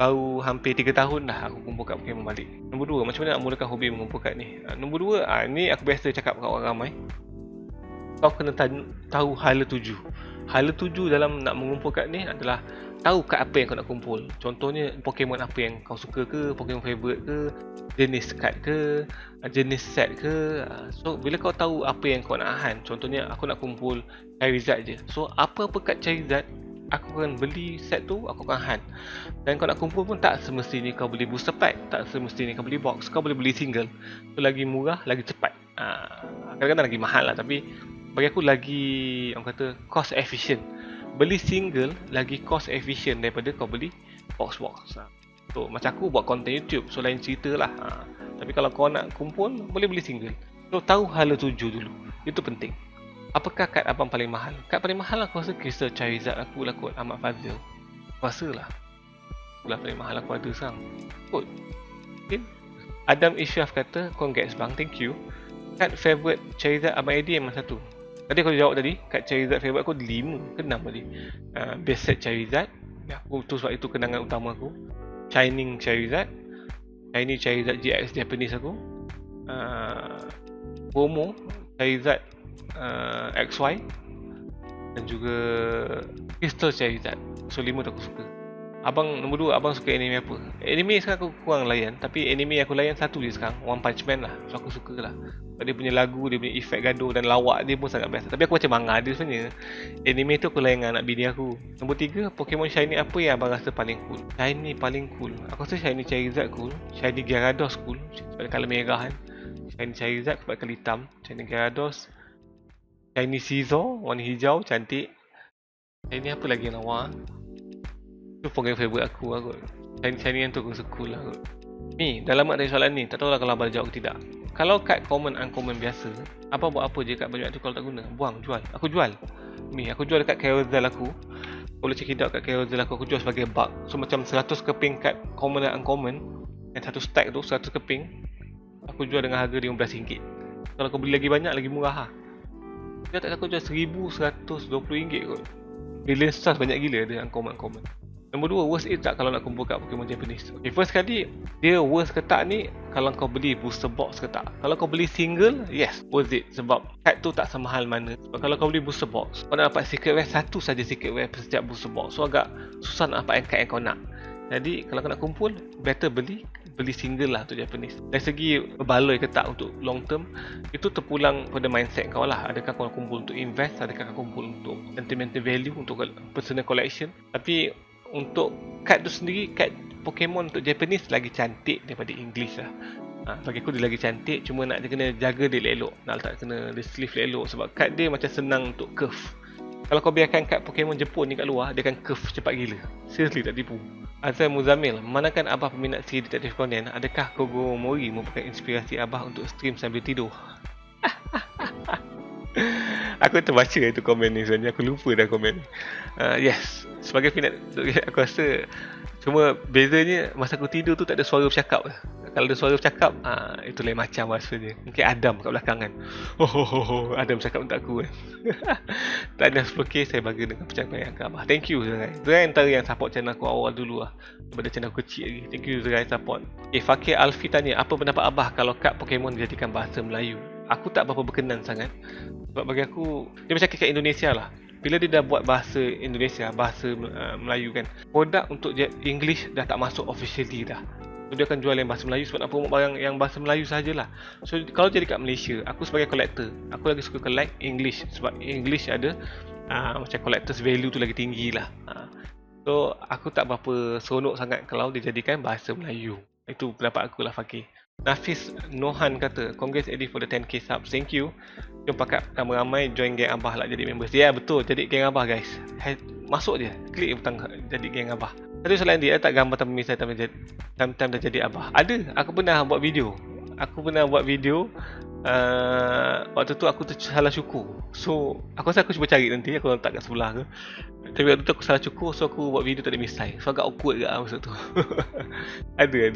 baru hampir 3 tahun dah aku kumpul kad Pokemon balik. Nombor 2, macam mana nak mulakan hobi mengumpul kad ni? Nombor 2, ni aku biasa cakap kat orang ramai. Kau kena tahu hala tuju. Hala tuju dalam nak mengumpul kad ni adalah tahu kad apa yang kau nak kumpul. Contohnya Pokemon apa yang kau suka ke, Pokemon favourite ke, jenis kad ke, jenis set ke. So bila kau tahu apa yang kau nak han, contohnya aku nak kumpul Charizard je. So apa-apa kad Charizard aku akan beli set tu, aku akan han. Dan kau nak kumpul pun tak semestinya kau beli booster pack, tak semestinya kau beli box. Kau boleh beli single. So lagi murah, lagi cepat. Kadang-kadang lagi mahal lah, tapi bagi aku lagi, orang kata, cost efficient. Beli single lagi cost efficient daripada kau beli box-box. So macam aku buat konten YouTube, so lain cerita lah. Tapi kalau kau nak kumpul, boleh beli single. So tahu hala tuju dulu, itu penting. Apakah kad abang paling mahal? Kad paling mahal aku rasa Crystal Charizard aku lah kot, Ahmad Fazil. Rasa lah itulah paling mahal aku ada sekarang kot. Okay. Adam Ishraf kata, congrats bang, thank you. Kad favourite Charizard Abang Eddie yang mana satu? Tadi aku jawab tadi, kad Charizard favourite aku 5 ke 6 tadi. Base set Charizard, aku tu sebab itu kenangan utama aku. Shining Charizard, Shiny Charizard GX Japanese aku. Promo Charizard XY dan juga Crystal Charizard. So 5 tu aku suka. Abang nombor 2, abang suka anime apa? Anime sekarang aku kurang layan, tapi anime aku layan satu je sekarang, One Punch Man lah. So aku suka lah. Dia punya lagu, dia punya efek gaduh dan lawak dia pun sangat best. Tapi aku baca manga dia sebenarnya. Anime tu aku layan dengan anak bini aku. Nombor 3, Pokemon Shiny apa yang abang rasa paling cool? Shiny paling cool. Aku rasa Shiny Charizard cool, Shiny Gyarados cool sebab colour merah kan. Shiny Charizard sebab colour hitam, Shiny Gyarados, Shiny Scizor warna hijau cantik. Shiny apa lagi yang lawa? Itu Pokemon favourite aku lah kot. Shiny yang tu aku rasa cool lah kot. Ni, dah lama tanya soalan ni, tak tahu lah kalau abang jawab ke tidak. Kalau kad common uncommon biasa, apa buat apa je kad banyak tu kalau tak guna? Buang, jual. Aku jual. Ni, aku jual dekat Carousel aku. Boleh check it out kat Carousel aku jual sebagai bulk. So macam 100 keping kad common dan uncommon, yang satu stack tu 100 keping, aku jual dengan harga RM15. Kalau kau beli lagi banyak, lagi murah lah. Dia tak aku jual RM1,120 kot. Billion Stars banyak gila dia uncommon. Nombor 2, worth it tak kalau nak kumpul kat Pokemon Japanese? Okay, first kali, dia worth ke tak ni kalau kau beli booster box ke tak. Kalau kau beli single, yes, worth it. Sebab kad tu tak semahal mana. Sebab kalau kau beli booster box, kau nak dapat secret rare, satu saja secret rare setiap booster box. So agak susah nak dapat kad yang kau nak. Jadi kalau kau nak kumpul, better beli single lah untuk Japanese. Dari segi berbaloi ke tak untuk long term, itu terpulang pada mindset kau lah. Adakah kau nak kumpul untuk invest, adakah kau kumpul untuk sentimental value, untuk personal collection. Tapi untuk kad tu sendiri, kad Pokemon untuk Japanese lagi cantik daripada English lah. Bagi aku dia lagi cantik, cuma nak dia kena jaga dia elok, nak letak kena dia sleeve elok sebab kad dia macam senang untuk curve. Kalau kau biarkan kad Pokemon Jepun ni kat luar, dia akan curve cepat gila. Seriously, tak tipu. Azal Muzamil, manakah abah peminat siri Detektif Conan? Adakah Kogomori merupakan inspirasi abah untuk stream sambil tidur? Aku terbaca itu komen ni sebenarnya, aku lupa dah komen ni. Yes, sebagai peminat aku rasa cuma bezanya masa aku tidur tu tak ada suara bercakap. Kalau ada suara bercakap, itu lain macam rasanya. Mungkin Adam kat belakang kan. Adam cakap untuk aku kan. Tak ada 10k saya bagi dengan pencapaian ke abah. Thank you Zerai. Zerai antara yang support channel aku awal dulu lah. Daripada channel aku kecil lagi. Thank you Zerai support. Fakir Alfi tanya, apa pendapat abah kalau kad Pokemon dijadikan bahasa Melayu? Aku tak berapa berkenan sangat. Sebab bagi aku, dia macam kat Indonesia lah. Bila dia dah buat bahasa Indonesia, bahasa Melayu kan, produk untuk English dah tak masuk officially dah. So dia akan jual yang bahasa Melayu sebab nak promote barang yang bahasa Melayu sajalah. So kalau jadi kat Malaysia, aku sebagai collector, aku lagi suka collect English sebab English ada macam collector's value tu lagi tinggi lah. So aku tak berapa seronok sangat kalau dia jadikan bahasa Melayu. Itu pendapat aku lah Fakir. Nafis Nohan kata, congrats Eddie for the 10k subs. Thank you. Jom pakat ramai-ramai join geng Abah lah jadi members. Ya betul, jadi geng Abah guys. Masuk je, klik butang jadi geng Abah. Satu soalan dia, tak gambar tanpa misal time dah jadi Abah? Ada, aku pernah buat video. Waktu tu aku salah cukur. So aku rasa aku cuba cari nanti, aku letak kat sebelah ke. Tapi waktu tu aku salah cukur, so aku buat video tak ada misai. So agak awkward ke masa tu. Ada.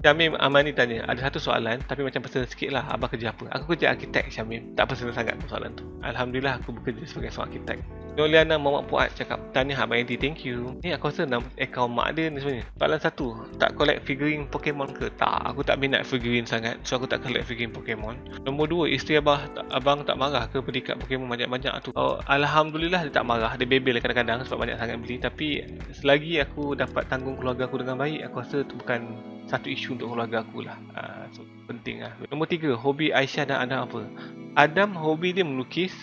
Syamim Amani tanya, ada satu soalan tapi macam personal sikit lah, abah kerja apa? Aku kerja arkitek Syamim, tak personal sangat soalan tu. Alhamdulillah aku bekerja sebagai seorang arkitek. Noliana Muhammad Fuad cakap, tahniah Abang Eddie, thank you. Ni aku rasa akaun mak dia ni sebenarnya. Soalan satu, tak collect figurine Pokemon ke? Tak, aku tak minat figurine sangat. So aku tak collect figurine Pokemon. Nombor dua, isteri abang tak marah ke beli kat Pokemon banyak-banyak tu? Oh, Alhamdulillah dia tak marah. Dia bebel kadang-kadang sebab banyak sangat beli. Tapi selagi aku dapat tanggung keluarga aku dengan baik, aku rasa tu bukan satu isu untuk keluarga aku lah. So penting lah. Nombor tiga, hobi Aisyah dan Adam apa? Adam hobi dia melukis,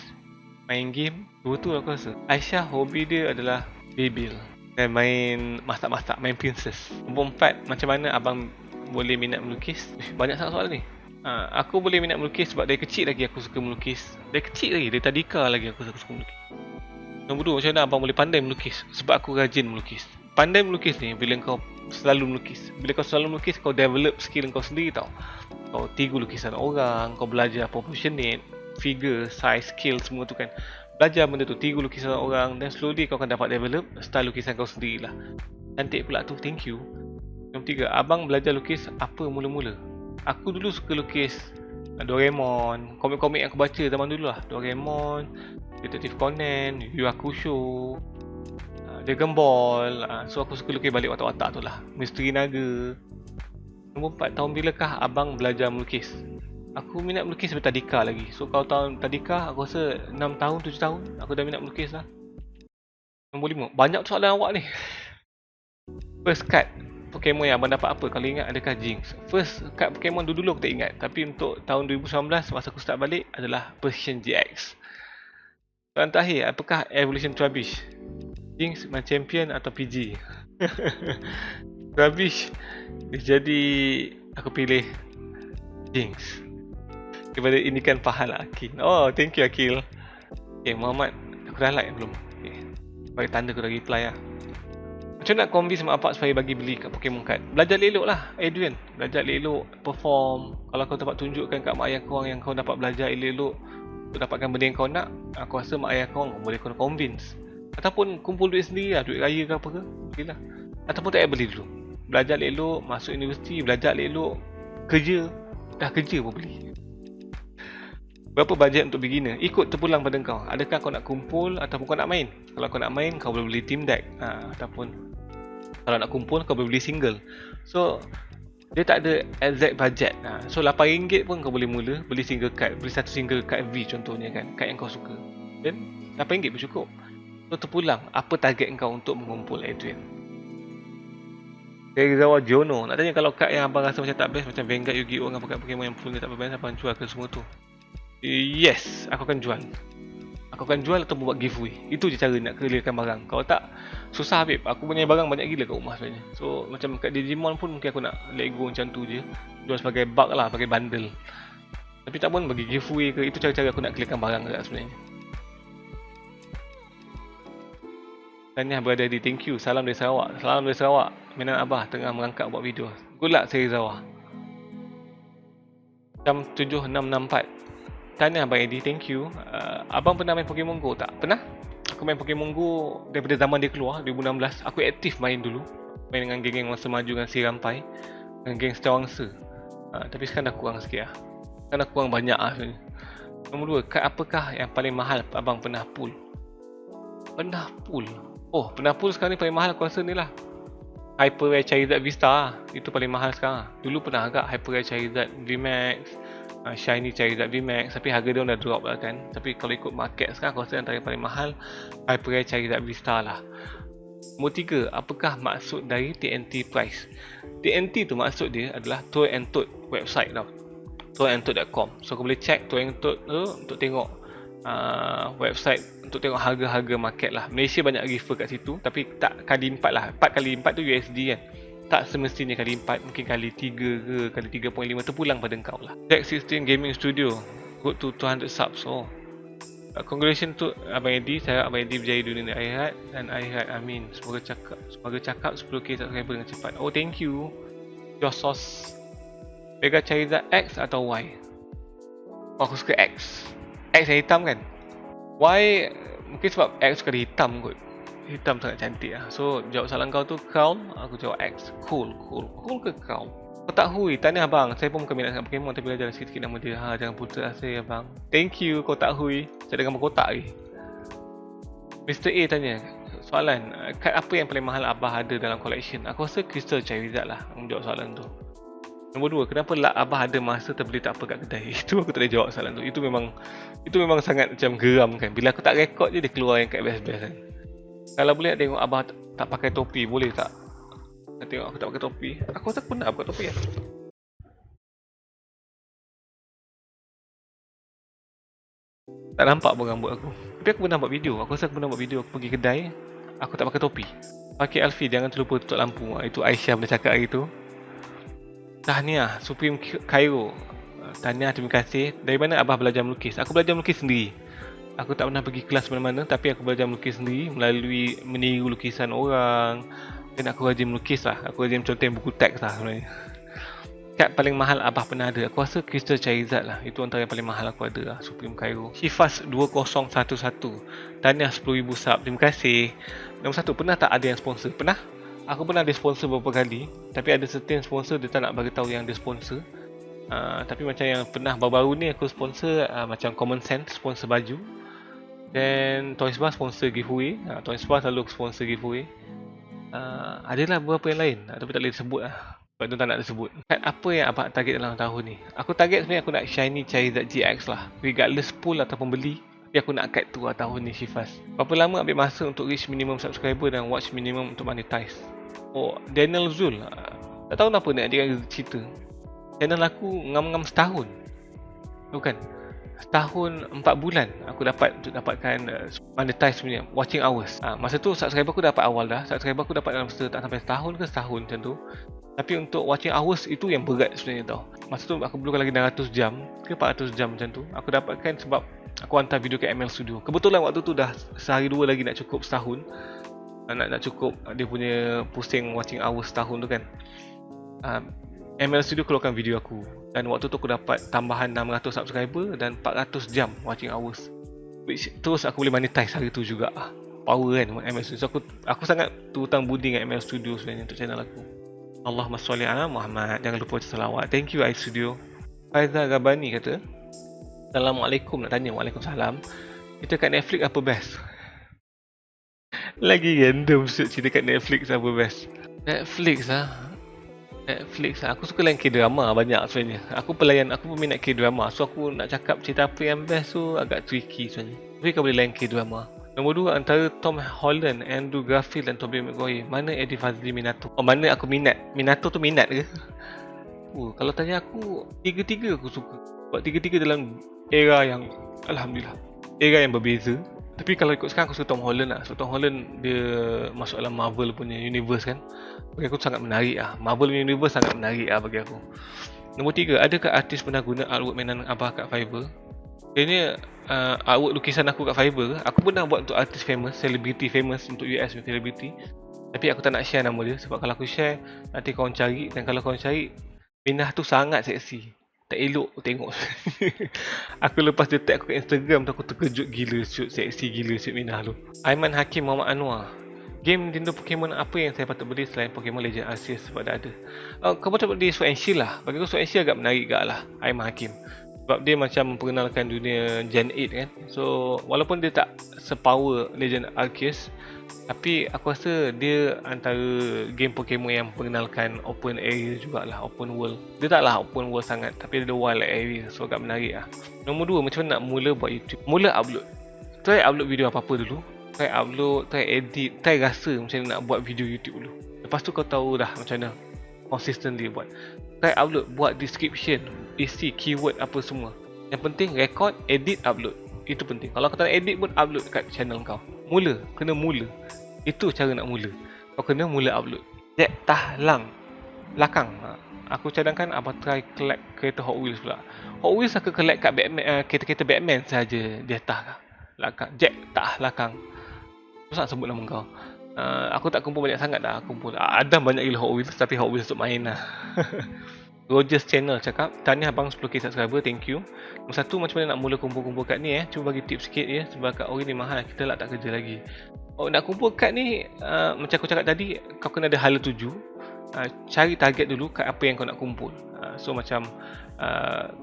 main game. Dua tu aku rasa. Aisyah hobi dia adalah Beyblade dan main masak-masak, main princess. Nombor 4, macam mana abang boleh minat melukis? Banyak sangat soalan ni. Aku boleh minat melukis sebab dari kecil lagi aku suka melukis. Dari kecil lagi, dari tadika lagi aku suka melukis. Nombor 2, macam mana abang boleh pandai melukis? Sebab aku rajin melukis. Pandai melukis ni bila kau selalu melukis. Bila kau selalu melukis, kau develop skill kau sendiri tau. Kau tiru lukisan orang, kau belajar proportionate, figure, size, scale, semua tu kan. Belajar benda tu, tiru lukisan orang, dan slowly kau akan dapat develop style lukisan kau sendiri lah. Cantik pula tu, thank you. Nombor 3, abang belajar lukis apa mula-mula? Aku dulu suka lukis Doraemon, komik-komik yang aku baca zaman dulu lah. Doraemon, Detective Conan, Yu Hakusho, Dragon Ball. So aku suka lukis balik watak-watak tu lah. Misteri Naga. Nombor 4, tahun bilakah abang belajar melukis? Aku minat melukis sampai tadika lagi. So kalau tahun tadika, aku rasa 6 tahun, 7 tahun aku dah minat melukis lah. Nombor 5, banyak soalan awak ni. First card Pokemon yang abang dapat apa? Kalau ingat, adakah Jinx? First card Pokemon dulu aku tak ingat. Tapi untuk tahun 2019 masa aku start balik adalah Persian GX. Soalan terakhir, apakah Evolution Trubbish? Jinx, My Champion atau PG? Trubbish. Jadi aku pilih Jinx daripada ini kan pahala Akil. Oh, thank you Akil. Okay, Muhammad, aku dah like belum? Okay, bagi tanda aku dah reply lah. Macam nak convince mak bapak supaya bagi beli kat Pokemon card? Belajar elok lah Adrian. Belajar elok, perform. Kalau kau dapat tunjukkan kat mak ayah kau yang kau dapat belajar elok untuk dapatkan benda yang kau nak, aku rasa mak ayah kau boleh kau convince. Ataupun kumpul duit sendiri lah, duit raya ke apa ke, okay lah. Ataupun tak payah beli dulu. Belajar elok, masuk universiti, belajar elok, kerja, dah kerja pun beli. Berapa bajet untuk beginner? Ikut terpulang pada kau. Adakah kau nak kumpul ataupun kau nak main? Kalau kau nak main, kau boleh beli team deck. Ataupun kalau nak kumpul, kau boleh beli single. So dia tak ada exact budget. So RM8 pun kau boleh mula beli single card. Beli satu single card V contohnya kan, card yang kau suka. Dan RM8 pun cukup. So terpulang, apa target kau untuk mengumpul Adrian? Serizawa Jono nak tanya, kalau card yang abang rasa macam tak best, macam Vanguard, Yu-Gi-Oh dengan Pokemon yang full dia tak best, abang jual ke semua tu? Yes, aku akan jual. Aku akan jual ataupun buat giveaway. Itu je cara nak clearkan barang. Kalau tak, susah Habib. Aku punya barang banyak gila kat rumah sebenarnya. So macam kat Digimon pun mungkin aku nak let go macam tu je. Jual sebagai bulk lah, sebagai bundle. Tapi tak pun bagi giveaway ke, itu cara-cara aku nak clearkan barang kat sebenarnya. Tahniah berada di, thank you. Salam dari Sarawak. Salam dari Sarawak. Mainan Abah tengah merangkak buat video. Good luck Serizawa. Jam 7664. Tahniah Abang Eddie, thank you. Abang pernah main Pokemon Go tak? Pernah. Aku main Pokemon Go daripada zaman dia keluar 2016. Aku aktif main dulu. Main dengan geng-geng masa maju dengan si Rampai, dengan geng Setawangsa. Tapi sekarang dah kurang sikit lah. Sekarang dah kurang banyak lah sebenarnya. Nombor 2, kad apakah yang paling mahal abang pernah pull? Pernah pull? Oh, pernah pull sekarang ni paling mahal aku rasa ni lah. Hyper Rare Charizard Vista lah. Itu paling mahal sekarang. Dulu pernah agak Hyper Rare Charizard VMAX, Shiny Charizard VMAX, tapi harga dia dah drop lah kan. Tapi kalau ikut market sekarang, aku rasa antara yang paling mahal Hyper Rare Charizard Vista lah. Nombor 3, apakah maksud dari TNT price? TNT tu maksud dia adalah Toy and Toad website tau. toyandtoad.com. So kau boleh check Toy and Toad tu untuk tengok website, untuk tengok harga-harga market lah. Malaysia banyak refer kat situ, tapi tak kali 4 lah. 4 kali 4 tu USD kan. Tak semestinya kali 4, mungkin kali 3 ke kali 3.5, terpulang pada kau lah. Jack 16 Gaming Studio, good to 200 subs. Oh, congratulations to Abang Eddie. Saya Abang Eddie berjaya dunia dan akhirat, dan akhirat amin. Semoga cakap 10k subscriber dengan cepat. Oh, thank you. Your sauce. Mega Charizard X atau Y? Oh, aku suka X. X yang hitam kan? Y mungkin sebab X suka hitam kot. Hitam sangat cantik lah. So jawab soalan kau tu Crown, aku jawab X. Cool ke Crown? Kotak Hui, tanya abang. Saya pun bukan minat sangat Pokemon, tapi belajar sikit-sikit nama dia. Jangan putus asa ya bang. Thank you Kotak Hui. Saya dah gambar kotak lagi. Mr. A tanya, soalan, kad apa yang paling mahal Abah ada dalam collection? Aku rasa Crystal Charizard lah menjawab soalan tu. Nombor 2, kenapa lah Abah ada masa terbeli tak apa kat kedai? Itu aku tak boleh jawab soalan tu. Itu memang sangat macam geram kan. Bila aku tak rekod je, dia keluar yang kat best-best kan. Kalau boleh nak tengok Abah tak pakai topi, boleh tak? Nak tengok aku tak pakai topi. Aku rasa aku pernah pakai topi kan. Tak nampak pun rambut aku. Tapi aku pernah buat video. Aku rasa aku pernah buat video. Aku pergi kedai, aku tak pakai topi. Pakai Alfie, jangan terlupa tutup lampu. Itu Aisyah pernah cakap hari tu. Tahniah, Supreme Cairo. Tahniah, terima kasih. Dari mana Abah belajar melukis? Aku belajar melukis sendiri. Aku tak pernah pergi kelas mana-mana, tapi aku belajar melukis sendiri melalui meniru lukisan orang. Dan aku rajin melukis lah. Aku rajin contoh buku teks lah sebenarnya. Kad paling mahal Abah pernah ada, aku rasa Crystal Charizard lah. Itu antara yang paling mahal aku ada lah, Supreme Cairo. Shifas 2011. Tahniah 10,000 sub, terima kasih. Nombor 1, pernah tak ada yang sponsor? Pernah. Aku pernah ada sponsor beberapa kali. Tapi ada certain sponsor dia tak nak beritahu yang dia sponsor. Tapi macam yang pernah baru-baru ni aku sponsor macam Common Sense sponsor baju. Dan Toys Bar sponsor giveaway. Toys Bar selalu sponsor giveaway. Adalah beberapa yang lain, tapi tak boleh sebut lah. Sebab tu tak nak disebut. Kad apa yang Abah target dalam tahun ni? Aku target sebenarnya aku nak Shiny Charizard GX lah. Regardless pull ataupun beli, tapi aku nak kad tu lah tahun ni, Shifas. Berapa lama ambil masa untuk reach minimum subscriber dan watch minimum untuk monetize? Oh, Daniel Zul. Tak tahu kenapa dia cerita. Channel aku ngam-ngam setahun. Bukan. Setahun 4 bulan aku dapatkan monetize sebenarnya, watching hours. Masa tu subscriber aku dapat awal dah. Subscriber aku dapat dalam tak sampai setahun ke setahun macam tu. Tapi untuk watching hours itu yang berat sebenarnya tau. Masa tu aku perlukan lagi 600 jam ke 400 jam macam tu. Aku dapatkan sebab aku hantar video ke ML Studio. Kebetulan waktu tu dah sehari dua lagi nak cukup setahun. Nak cukup dia punya pusing watching hours setahun tu kan. ML Studio keluarkan video aku. Dan waktu tu aku dapat tambahan 600 subscriber dan 400 jam watching hours. Which terus aku boleh monetize hari tu juga. Power kan ML Studio. So aku sangat hutang budi dengan ML Studio sebenarnya untuk channel aku. Allahumma sholli ala Muhammad. Jangan lupa baca salawat. Thank you iStudio. Faizal Gabani kata, Assalamualaikum, nak tanya. Waalaikumsalam. Kita kat Netflix apa best? Lagi random cerita kat Netflix apa best. Netflix aku suka layan K-drama banyak sebenarnya. Aku peminat K-drama. So aku nak cakap cerita apa yang best tu agak tricky sebenarnya. Tapi kau boleh layan K-drama. Nombor 2, antara Tom Holland, Andrew Garfield dan Tobey Maguire, mana Eddie Fazli Minato? Oh, mana aku minat? Minato tu minat ke? Kalau tanya aku, tiga-tiga aku suka. Sebab tiga-tiga dalam era yang, Alhamdulillah, era yang berbeza. Tapi kalau ikut sekarang aku suka Tom Holland lah. Sebab Tom Holland dia masuk dalam Marvel punya universe kan. Bagi aku sangat menarik lah. Marvel universe sangat menarik lah bagi aku. Nombor 3, adakah artis pernah guna artwork mainan Abah kat Fiverr? Ini artwork lukisan aku kat Fiverr. Aku pernah buat untuk artis famous, celebrity famous, untuk US celebrity. Tapi aku tak nak share nama dia. Sebab kalau aku share, nanti korang cari. Dan kalau korang cari, Minah tu sangat seksi. Tak elok tengok. Aku lepas dia tag aku kat Instagram tu, aku terkejut gila shoot seksi gila shoot Minah tu. Aiman Hakim Muhammad Anwar. Game Nintendo Pokemon apa yang saya patut beli selain Pokemon Legend Arceus sebab dah ada? Kau patut beli Sword and Shield lah. Bagi aku Sword and Shield agak menarik gak lah, Aiman Hakim. Sebab dia macam memperkenalkan dunia Gen 8 kan. So walaupun dia tak sepower Legend Arceus, tapi aku rasa dia antara game Pokemon yang mengenalkan open area jugalah, open world. Dia taklah open world sangat, tapi dia ada wild area, so agak menarik lah. Nombor 2, macam mana nak mula buat YouTube? Mula upload. Try upload video apa-apa dulu. Try upload, try edit, try rasa macam mana nak buat video YouTube dulu. Lepas tu kau tahu dah macam mana consistently buat. Try upload, buat description, isi keyword apa semua. Yang penting record, edit, upload. Itu penting. Kalau kau tak nak edit pun upload kat channel kau. Mula, kena mula. Itu cara nak mula. Kau kena mula upload. Jack Tahlang Lakang. Aku cadangkan Abah try collect kereta Hot Wheels pula. Hot Wheels aku collect kat Batman, kereta-kereta Batman saja. Jack Tahlang Jack Tahlang. Susah sebut nama kau. Aku tak kumpul banyak sangat dah. Ada banyak gila Hot Wheels, tapi Hot Wheels untuk main lah. Rogers Channel cakap, tahniah abang 10k subscriber, thank you. Nombor 1, macam mana nak mula kumpul-kumpul kad ni Cuba bagi tips sikit sebab kad ori ni mahal, kita lah tak kerja lagi. Nak kumpul kad ni, macam aku cakap tadi, kau kena ada hala tuju. Cari target dulu kad apa yang kau nak kumpul. So macam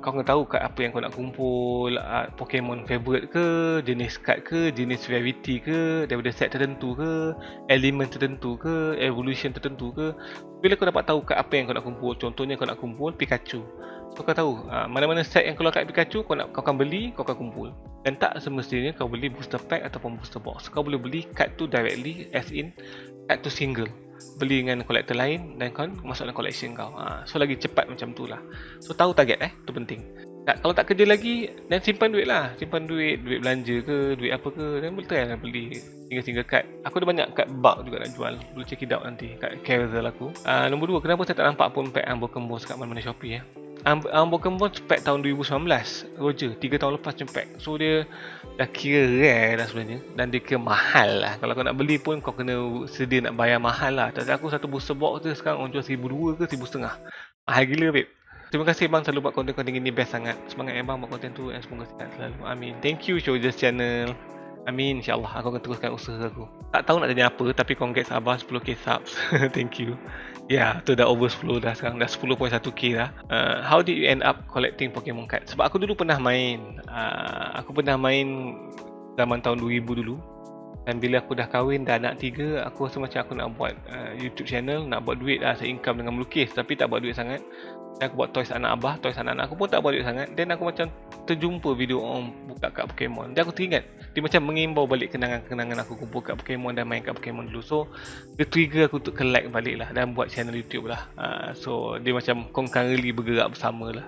kau kena tahu kad apa yang kau nak kumpul, Pokemon favorite ke, jenis kad ke, jenis rarity ke, daripada set tertentu ke, element tertentu ke, evolution tertentu ke. Bila kau dapat tahu kad apa yang kau nak kumpul, contohnya kau nak kumpul Pikachu, so kau tahu mana-mana set yang keluar kad Pikachu kau akan beli, kau akan kumpul. Dan tak semestinya kau beli booster pack ataupun booster box. Kau boleh beli kad tu directly, as in kad tu single, beli dengan kolektor lain dan kau masuk dalam collection kau. So lagi cepat macam tu lah. So tahu target tu penting. Kalau tak kerja lagi, dan simpan duit lah. Simpan duit belanja ke, duit apa ke, dan boleh lah beli single-single kad. Aku ada banyak kad bulk juga nak jual. Boleh check it out nanti kat Carousel aku. Nombor 2, kenapa saya tak nampak pun pack Unbroken Bones kat mana-mana Shopee Unbroken Bones pack tahun 2019 Roger, 3 tahun lepas macam pack. So dia dah kira rare dah sebenarnya, dan dia kira mahal lah. Kalau kau nak beli pun kau kena sedia nak bayar mahal lah. Tak aku satu booster box tu sekarang orang jual 1,200 ke 1,500. Mahal gila babe. Terima kasih bang selalu buat konten-konten ini, best sangat. Semangat bang buat konten tu, and semoga sihat selalu. Amin. Thank you Showjust Channel. Amin, insyaAllah aku akan teruskan usaha aku. Tak tahu nak tanya apa, tapi congrats Abah 10k subs. Thank you. Ya, tu dah overflow dah sekarang, dah 10.1k dah. How did you end up collecting Pokemon card? Sebab aku dulu pernah main. Aku pernah main zaman tahun 2000 dulu. Dan bila aku dah kahwin, dah anak 3, aku rasa macam aku nak buat YouTube channel, nak buat duit lah, saya income dengan melukis, tapi tak buat duit sangat. Dan aku buat toys anak Abah, toys anak-anak aku pun tak buat duit sangat. Dan aku macam terjumpa video orang buka kad Pokemon. Dan aku teringat, dia macam mengimbau balik kenangan-kenangan aku kumpul kad Pokemon dan main kad Pokemon dulu. So, dia trigger aku untuk collect balik lah dan buat channel YouTube lah. So, dia macam concurrently bergerak bersama lah.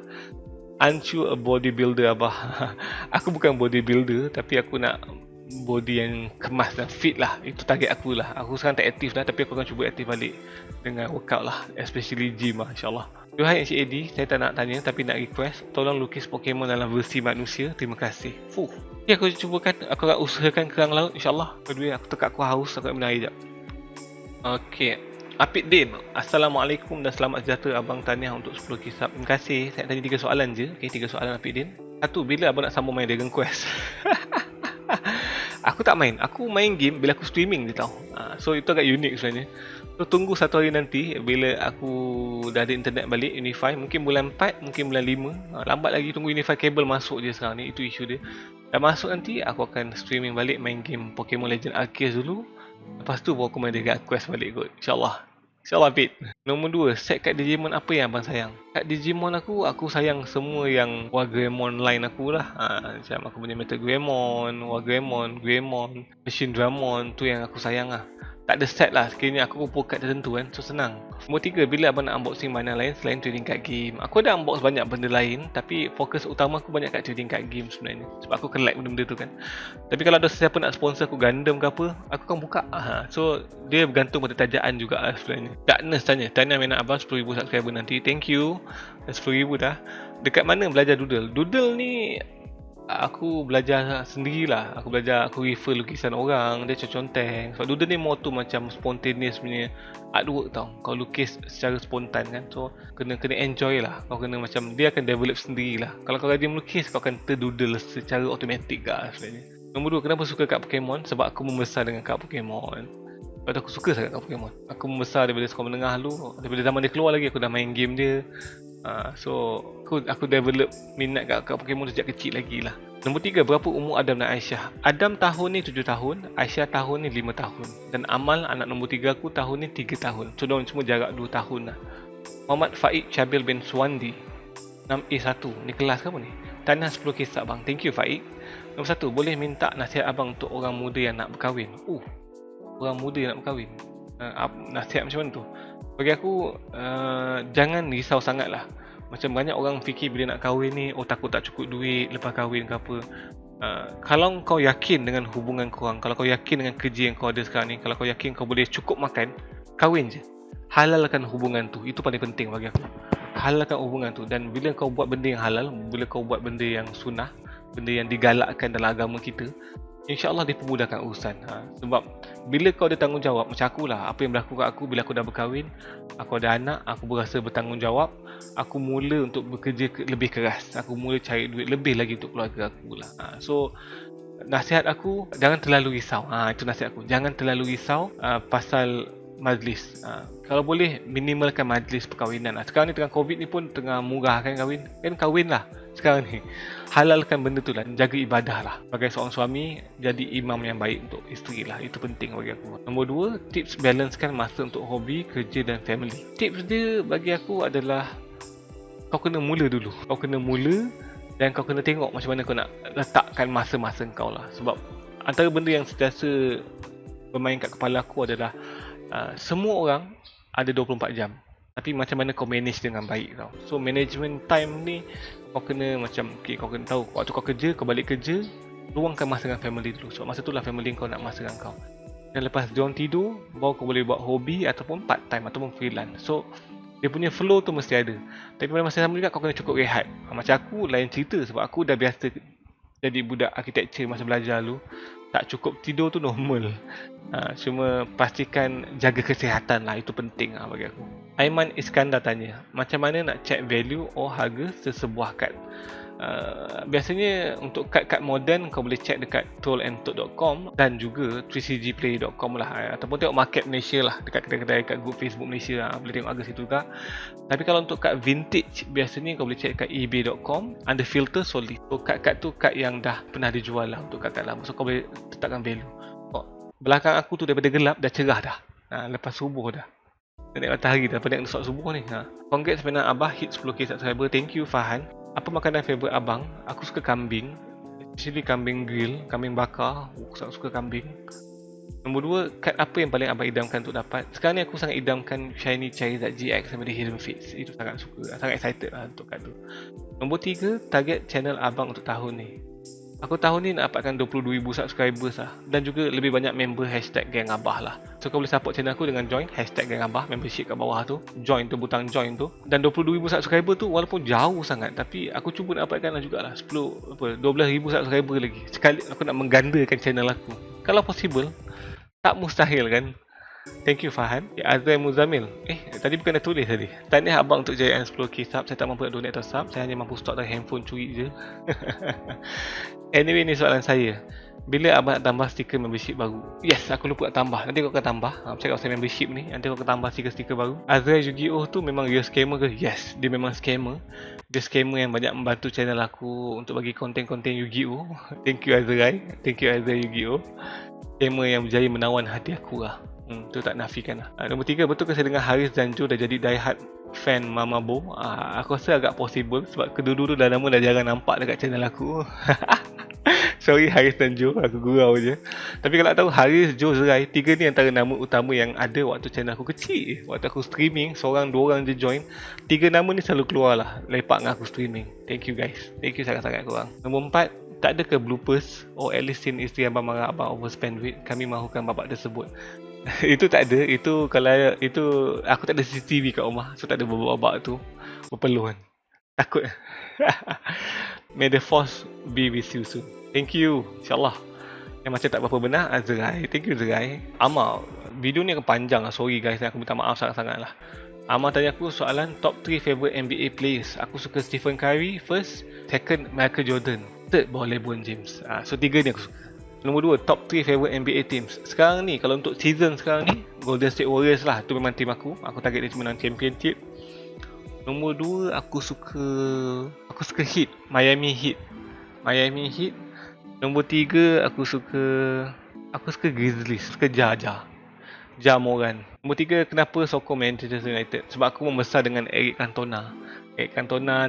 Aren't you a bodybuilder Abah? Aku bukan bodybuilder, tapi aku nak body yang kemas dan fit lah. Itu target aku lah. Aku sekarang tak aktif dah, tapi aku akan cuba aktif balik dengan workout lah, especially gym lah, insyaAllah. Hai Encik Eddie, saya tak nak tanya tapi nak request, tolong lukis Pokemon dalam versi manusia. Terima kasih. Ya, aku cubakan, aku akan usahakan kerang laut, insyaAllah. Kedua, aku tekak aku haus, aku nak minum air sekejap. Okay, Apit Din, Assalamualaikum dan selamat sejahtera abang, tahniah untuk 10 kisah. Terima kasih. Saya tanya 3 soalan je. Okay, 3 soalan Apit Din. Satu, bila abang nak sambung main Dragon Quest? Aku tak main. Aku main game bila aku streaming je tau. So itu agak unik sebenarnya. So tunggu satu hari nanti bila aku dah ada internet balik Unify, mungkin bulan 4, mungkin bulan 5. Lambat lagi, tunggu Unify kabel masuk je sekarang ni. Itu isu dia. Dah masuk nanti aku akan streaming balik main game Pokemon Legend Arceus dulu. Lepas tu baru aku main Dragon Quest balik kot. InsyaAllah. InsyaAllah Pit. Nombor 2, set kad Digimon apa yang abang sayang? Kad Digimon aku sayang semua yang Wargreymon line aku lah. Macam aku punya Metal Greymon, Wargreymon, Greymon, Machine Dramon, tu yang aku sayang lah. Tak ada set lah, sekiranya aku kumpul kad tertentu kan, so senang. Nombor 3, bila abang nak unboxing mainan lain selain trading card game? Aku ada unbox banyak benda lain, tapi fokus utama aku banyak kat trading card game sebenarnya. Sebab aku collect benda-benda tu kan. Tapi kalau ada sesiapa nak sponsor aku Gundam ke apa, aku akan buka. So dia bergantung pada tajaan juga lah sebenarnya. Darkness tanya, tanya minat abang 10,000 subscriber nanti. Thank you. Dah 10,000 dah. Dekat mana belajar doodle? Doodle ni aku belajar sendirilah. Aku refer lukisan orang, dia conteng. Sebab doodle ni more tu macam spontaneous punya artwork tau. Kau lukis secara spontan kan. So kena enjoy lah. Kau kena macam, dia akan develop sendirilah. Kalau kau rajin melukis, kau akan terdoodle secara automatik lah sebenarnya. Nombor 2, kenapa suka kad Pokemon? Sebab aku membesar dengan kad Pokemon. Sebab aku suka sangat kad Pokemon. Aku membesar daripada sekolah menengah dulu. Daripada zaman dia keluar lagi, aku dah main game dia. So aku develop minat kat Pokemon sejak kecil lagi lah. Nombor 3, berapa umur Adam dan Aisyah? Adam tahun ni 7 tahun, Aisyah tahun ni 5 tahun. Dan Amal, anak nombor 3 aku, tahun ni 3 tahun. So diorang semua jarak 2 tahun lah. Muhammad Faik Chabil bin Swandi, 6A1. Ni kelas ke apa ni? Tanah 10 kisah bang. Thank you Faik. Nombor 1, boleh minta nasihat abang untuk orang muda yang nak berkahwin? Orang muda yang nak berkahwin, nasihat macam mana tu? Bagi aku, jangan risau sangat lah. Macam banyak orang fikir bila nak kahwin ni, takut tak cukup duit lepas kahwin ke apa. Kalau kau yakin dengan hubungan korang, kalau kau yakin dengan kerja yang kau ada sekarang ni, kalau kau yakin kau boleh cukup makan, kahwin je. Halalkan hubungan tu. Itu paling penting bagi aku. Halalkan hubungan tu. Dan bila kau buat benda yang halal, bila kau buat benda yang sunnah, benda yang digalakkan dalam agama kita, InsyaAllah dipermudahkan urusan. Sebab bila kau ada tanggungjawab, macam akulah, apa yang berlaku kat aku bila aku dah berkahwin, aku ada anak, aku berasa bertanggungjawab, aku mula untuk bekerja lebih keras, aku mula cari duit lebih lagi untuk keluarga aku lah. So nasihat aku, jangan terlalu risau. Itu nasihat aku, jangan terlalu risau pasal majlis. Kalau boleh minimalkan majlis perkahwinan lah. Sekarang ni tengah COVID ni pun tengah murah kan kahwin. Kan kahwin lah sekarang ni. Halalkan benda tu lah, jaga ibadah lah. Sebagai seorang suami, jadi imam yang baik untuk isteri lah. Itu penting bagi aku. Nombor 2, tips balancekan masa untuk hobi, kerja dan family. Tips dia bagi aku adalah kau kena mula dulu. Kau kena mula dan kau kena tengok macam mana kau nak letakkan masa-masa kau lah. Sebab antara benda yang sentiasa bermain kat kepala aku adalah semua orang ada 24 jam. Tapi macam mana kau manage dengan baik tau. So management time ni kau kena macam kau kena tahu waktu kau kerja, kau balik kerja, luangkan masa dengan family dulu. Sebab masa tu lah family kau nak masa dengan kau. Dan lepas diorang tidur, baru kau boleh buat hobi ataupun part time ataupun freelance. So dia punya flow tu mesti ada. Tapi pada masa sama juga kau kena cukup rehat. Macam aku lain cerita sebab aku dah biasa jadi budak architecture masa belajar dulu. Tak cukup tidur tu normal. Cuma pastikan jaga kesihatan lah. Itu penting lah bagi aku. Aiman Iskandar tanya, macam mana nak check value or harga sesebuah kad? Biasanya untuk kad-kad moden kau boleh check dekat trollandtoad.com dan juga 3cgplay.com lah, ataupun tengok market Malaysia lah, dekat kedai-kedai kat group Facebook Malaysia lah, boleh tengok harga situ juga. Tapi kalau untuk kad vintage, biasanya kau boleh check dekat ebay.com under filter solid. So kad-kad tu kad yang dah pernah dijual lah untuk kad-kad lama, so kau boleh tetapkan value. Belakang aku tu daripada gelap dah cerah dah, lepas subuh dah. Naik matahari dah pada solat subuh ni. Congrats sebenarnya Abah hit 10k subscriber. Thank you Fahan. Apa makanan favourite abang? Aku suka kambing, especially kambing grill, kambing bakar. Aku sangat suka kambing. Nombor 2, kad apa yang paling abang idamkan untuk dapat? Sekarang ni aku sangat idamkan Shiny Charizard GX daripada Hidden Fates. Itu sangat suka, sangat excited lah untuk kad tu. Nombor 3, target channel abang untuk tahun ni. Aku tahun ni nak dapatkan 22,000 subscribers lah. Dan juga lebih banyak member #gangabah lah. So kau boleh support channel aku dengan join #gangabah, membership kat bawah tu. Join tu, butang join tu. Dan 22,000 subscriber tu walaupun jauh sangat, tapi aku cuba nak dapatkan lah jugalah 12,000 subscriber lagi. Sekali aku nak menggandakan channel aku. Kalau possible, tak mustahil kan. Thank you Fahan. Azrai Muzamil. Tadi bukan dah tulis tadi. Tahniah abang untuk jayaan 10k sub. Saya tak mampu nak donate atau sub. Saya hanya mampu stok dari handphone curi je. Anyway, ni soalan saya. Bila abang nak tambah stiker membership baru? Yes, aku lupa nak tambah. Nanti aku akan tambah. Cakap pasal membership ni, nanti aku akan tambah stiker-stiker baru. Azrai Yu-Gi-Oh tu memang real scammer ke? Yes, dia memang scammer. Dia scammer yang banyak membantu channel aku untuk bagi konten-konten Yu-Gi-Oh. Thank you Azrai. Thank you Azrai Yu-Gi-Oh. Scammer yang berjaya menawan hati aku lah. Tu tak nafikan lah. Nombor 3, betul ke saya dengar Haris dan Joe dah jadi diehard fan Mama Bo? Aku rasa agak possible sebab kedua-dua tu dah lama dah jarang nampak dekat channel aku. Sorry Haris dan Joe, aku gurau je. Tapi kalau tak tahu, Haris, Joe, Zerai, 3 ni antara nama utama yang ada waktu channel aku kecil. Waktu aku streaming, seorang, 2 orang je join. 3 nama ni selalu keluar lah, lepak dengan aku streaming. Thank you guys. Thank you sangat-sangat korang. Nombor 4, tak ada ke bloopers or at least scene isteri abang marah abang overspend duit? Kami mahukan babak tersebut. Itu tak ada. Itu kalau itu aku tak ada CCTV kat rumah, so tak ada babak-babak tu. Berpeluh kan. Takut. May the force be with you soon. Thank you. InsyaAllah. Yang macam tak berapa benar, Azrai. Thank you Azrai. Amal, video ni akan panjang lah. Sorry guys, aku minta maaf sangat-sangat lah. Amal tanya aku soalan top 3 favourite NBA players. Aku suka Stephen Curry first, second Michael Jordan, third baru LeBron James. So 3 ni aku suka. Nombor 2, top 3 favourite NBA teams. Sekarang ni, kalau untuk season sekarang ni, Golden State Warriors lah. Tu memang team aku. Aku target dia menang championship. Nombor 2, aku suka Heat. Miami Heat. Nombor 3, aku suka Grizzlies. Suka Ja Moran. Nombor 3, kenapa sokong Manchester United? Sebab aku membesar dengan Eric Cantona,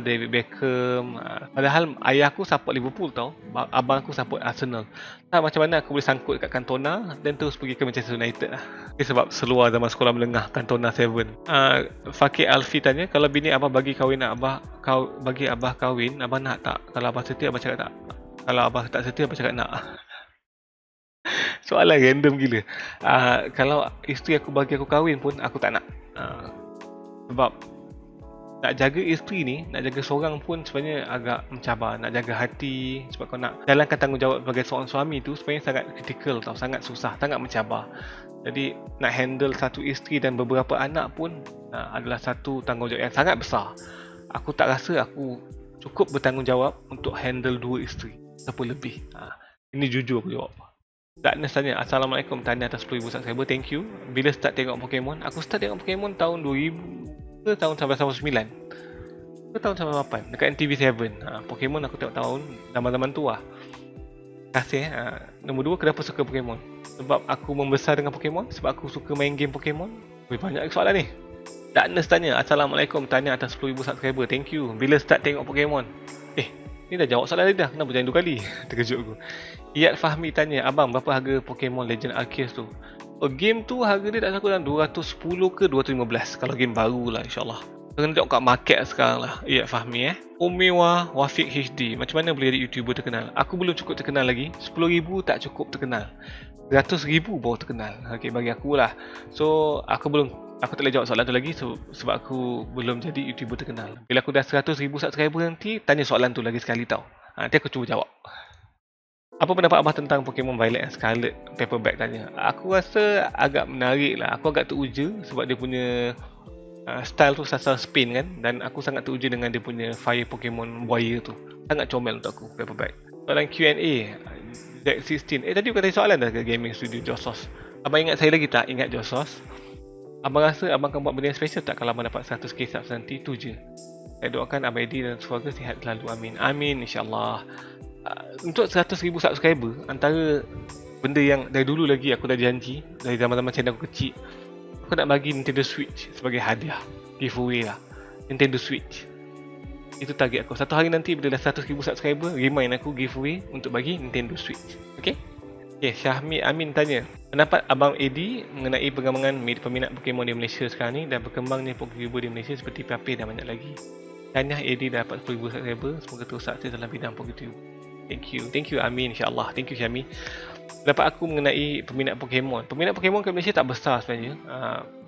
David Beckham. Padahal ayah aku support Liverpool tau. Abang aku support Arsenal. Macam mana aku boleh sangkut kat Cantona dan terus pergi ke Manchester United lah. Sebab seluar zaman sekolah menengah, Cantona 7. Fakir Alfi tanya, kalau bini abah bagi kahwin abah kahwin, abah nak tak? Kalau abah setia, abah cakap tak? Kalau abah tak setia, abah cakap nak. Soalan random gila. Kalau isteri aku bagi aku kahwin pun aku tak nak. Sebab nak jaga isteri ni, nak jaga seorang pun sebenarnya agak mencabar. Nak jaga hati, sebab kau nak jalankan tanggungjawab sebagai seorang suami tu sebenarnya sangat kritikal tau, sangat susah, sangat mencabar. Jadi nak handle satu isteri dan beberapa anak pun adalah satu tanggungjawab yang sangat besar. Aku tak rasa aku cukup bertanggungjawab untuk handle 2 isteri ataupun lebih. Ini jujur aku jawab. Darkness tanya, Assalamualaikum, tanya atas 10,000 subscriber, thank you. Bila start tengok Pokemon? Aku start tengok Pokemon tahun 2000 ke tahun 1999 ke tahun 98 dekat NTV7. Pokemon aku tengok tahun zaman-zaman tu lah. Kasih. Nombor 2, kenapa suka Pokemon? Sebab aku membesar dengan Pokemon, sebab aku suka main game Pokemon. Banyak soalan ni. Darkness tanya, Assalamualaikum, tanya atas 10,000 subscriber, thank you. Bila start tengok Pokemon? Ni dah jawab soalan tadi dah. Kenapa jangan 2 kali? Terkejut aku. Iyad Fahmi tanya, abang berapa harga Pokemon Legend Arceus tu? Game tu harga dia tak salah dalam 210 ke 215 kalau game baru lah, insyaAllah. Kena tengok kat market sekarang lah. Iyad Fahmi Omewa Wafiq HD, macam mana boleh jadi YouTuber terkenal? Aku belum cukup terkenal lagi. 10,000 tak cukup terkenal, 100,000 baru terkenal. Bagi aku lah. So aku tak boleh jawab soalan tu lagi sebab aku belum jadi YouTuber terkenal. Bila aku dah 100,000 subscriber nanti, tanya soalan tu lagi sekali tau. Nanti aku cuba jawab. Apa pendapat abah tentang Pokemon Violet and Scarlet? Paperback tanya. Aku rasa agak menarik lah. Aku agak teruja sebab dia punya style tu sasar spin kan. Dan aku sangat teruja dengan dia punya Fire Pokemon Buaya tu. Sangat comel untuk aku, Paperback. Soalan Q&A, Jack 16. Tadi bukan tanya soalan dah ke Gaming Studio Josos. Abang ingat saya lagi tak? Ingat Josos. Abang rasa abang akan buat benda yang special tak kalau abang dapat 100k subs nanti? Tu je. Saya doakan Abang Eddie dan keluarga sihat selalu. Amin. Amin, insyaAllah. Untuk 100,000 subscriber, antara benda yang dari dulu lagi aku dah janji, dari zaman-zaman channel aku kecil, aku nak bagi Nintendo Switch sebagai hadiah, giveaway lah. Nintendo Switch. Itu target aku. Satu hari nanti bila dah 100,000 subscriber, remind aku giveaway untuk bagi Nintendo Switch. Okay? Syahmi Amin tanya, pendapat Abang Eddie mengenai perkembangan peminat Pokemon di Malaysia sekarang ni dan berkembangnya Pokemon di Malaysia seperti PAP dan banyak lagi. Tahniah Eddie dapat 10,000 subscriber, semoga terus sukses dalam bidang Pokemon. Thank you Amin, insyaAllah. Thank you Syahmi. Pendapat aku mengenai peminat Pokemon. Peminat Pokemon kat Malaysia tak besar sebenarnya.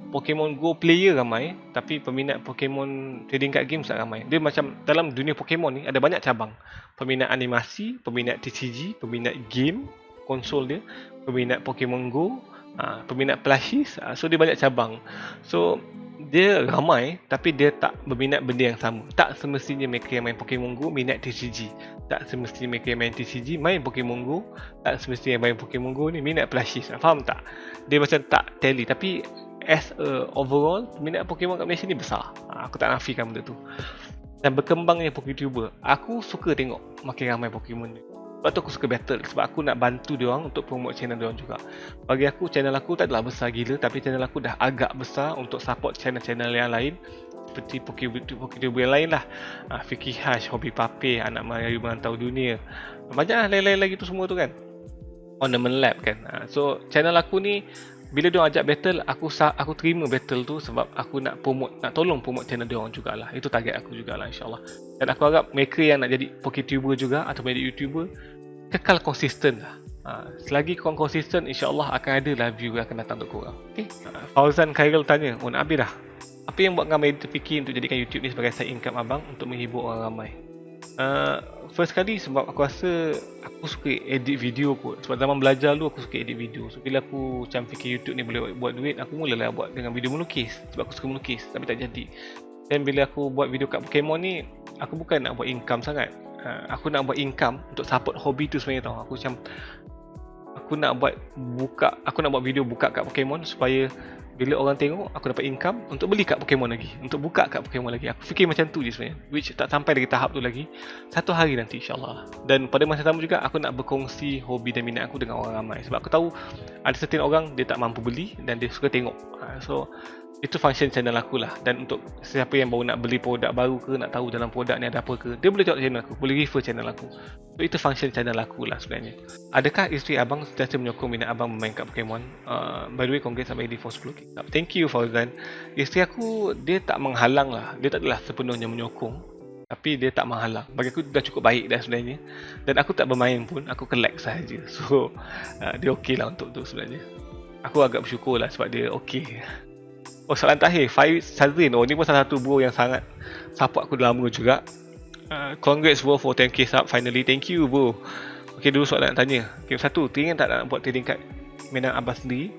Pokemon Go player ramai, tapi peminat Pokemon trading card games tak ramai. Dia macam dalam dunia Pokemon ni ada banyak cabang. Peminat animasi, peminat TCG, peminat game konsol dia, peminat Pokemon Go, peminat plushies. So dia banyak cabang. So dia ramai tapi dia tak berminat benda yang sama. Tak semestinya mereka yang main Pokemon Go minat TCG. Tak semestinya mereka yang main TCG main Pokemon Go. Tak semestinya yang main Pokemon Go ni minat plushies. Faham tak? Dia macam tak tally. Tapi as a overall, minat Pokemon kat Malaysia ni besar. Aku tak nafikan benda tu. Dan berkembangnya Poketuber, aku suka tengok makin ramai Pokemon ni. Sebab tu aku suka battle. Sebab aku nak bantu diorang untuk promote channel diorang juga. Bagi aku, channel aku tak adalah besar gila, tapi channel aku dah agak besar untuk support channel-channel yang lain seperti Poketuber yang lain lah. Fiki Hash, Hobi Pape, Anak Melayu Merantau Dunia, banyak lah lain-lain lagi tu semua tu kan. Ornament Lab kan. So channel aku ni, bila diorang ajak battle, aku terima battle tu sebab aku nak tolong promote channel diorang jugalah. Itu target aku jugalah, insyaAllah. Dan aku harap mereka yang nak jadi Poketuber juga atau menjadi YouTuber kekal konsisten lah. Selagi korang konsisten, insyaAllah akan ada lah view yang akan datang untuk korang. Okay? Fauzan Khairul tanya, nak habis dah? Apa yang buat ramai terfikir untuk jadikan YouTube ni sebagai side income abang untuk menghibur orang ramai? First kali sebab aku rasa aku suka edit video kot. Sebab zaman belajar dulu aku suka edit video. So bila aku macam fikir YouTube ni boleh buat duit, aku mulalah buat dengan video melukis. Sebab aku suka melukis tapi tak jadi. Dan bila aku buat video kat Pokemon ni, aku bukan nak buat income sangat. Aku nak buat income untuk support hobi tu sebenarnya tau. Aku nak buat video buka kat Pokemon supaya bila orang tengok aku dapat income untuk beli kat Pokemon lagi, untuk buka kat Pokemon lagi. Aku fikir macam tu je sebenarnya, which tak sampai lagi tahap tu lagi. Satu hari nanti insyaAllah. Dan pada masa sama juga aku nak berkongsi hobi dan minat aku dengan orang ramai. Sebab aku tahu ada certain orang dia tak mampu beli dan dia suka tengok. So itu function channel aku lah. Dan untuk siapa yang baru nak beli produk baru ke, nak tahu dalam produk ni ada apa ke, dia boleh tengok channel aku, boleh refer channel aku. So itu function channel aku lah sebenarnya. Adakah isteri abang sentiasa menyokong minat abang bermain kat Pokemon? By the way, congrats sama Eddie for 10k. Thank you Fauzan. Isteri aku, dia tak menghalang lah. Dia tak adalah sepenuhnya menyokong, tapi dia tak menghalang. Bagi aku dah cukup baik dah sebenarnya. Dan aku tak bermain pun, aku collect sahaja. So dia okey lah untuk tu sebenarnya. Aku agak bersyukur lah sebab dia okey. Soalan terakhir, Faiz Sazrin. Ni pun salah satu bro yang sangat support aku dah lama juga. Congrats bro for 10k sub finally. Thank you bro. Okay, dulu soalan nak tanya. Okay, satu, teringin tak nak buat trading card mainan abah sendiri?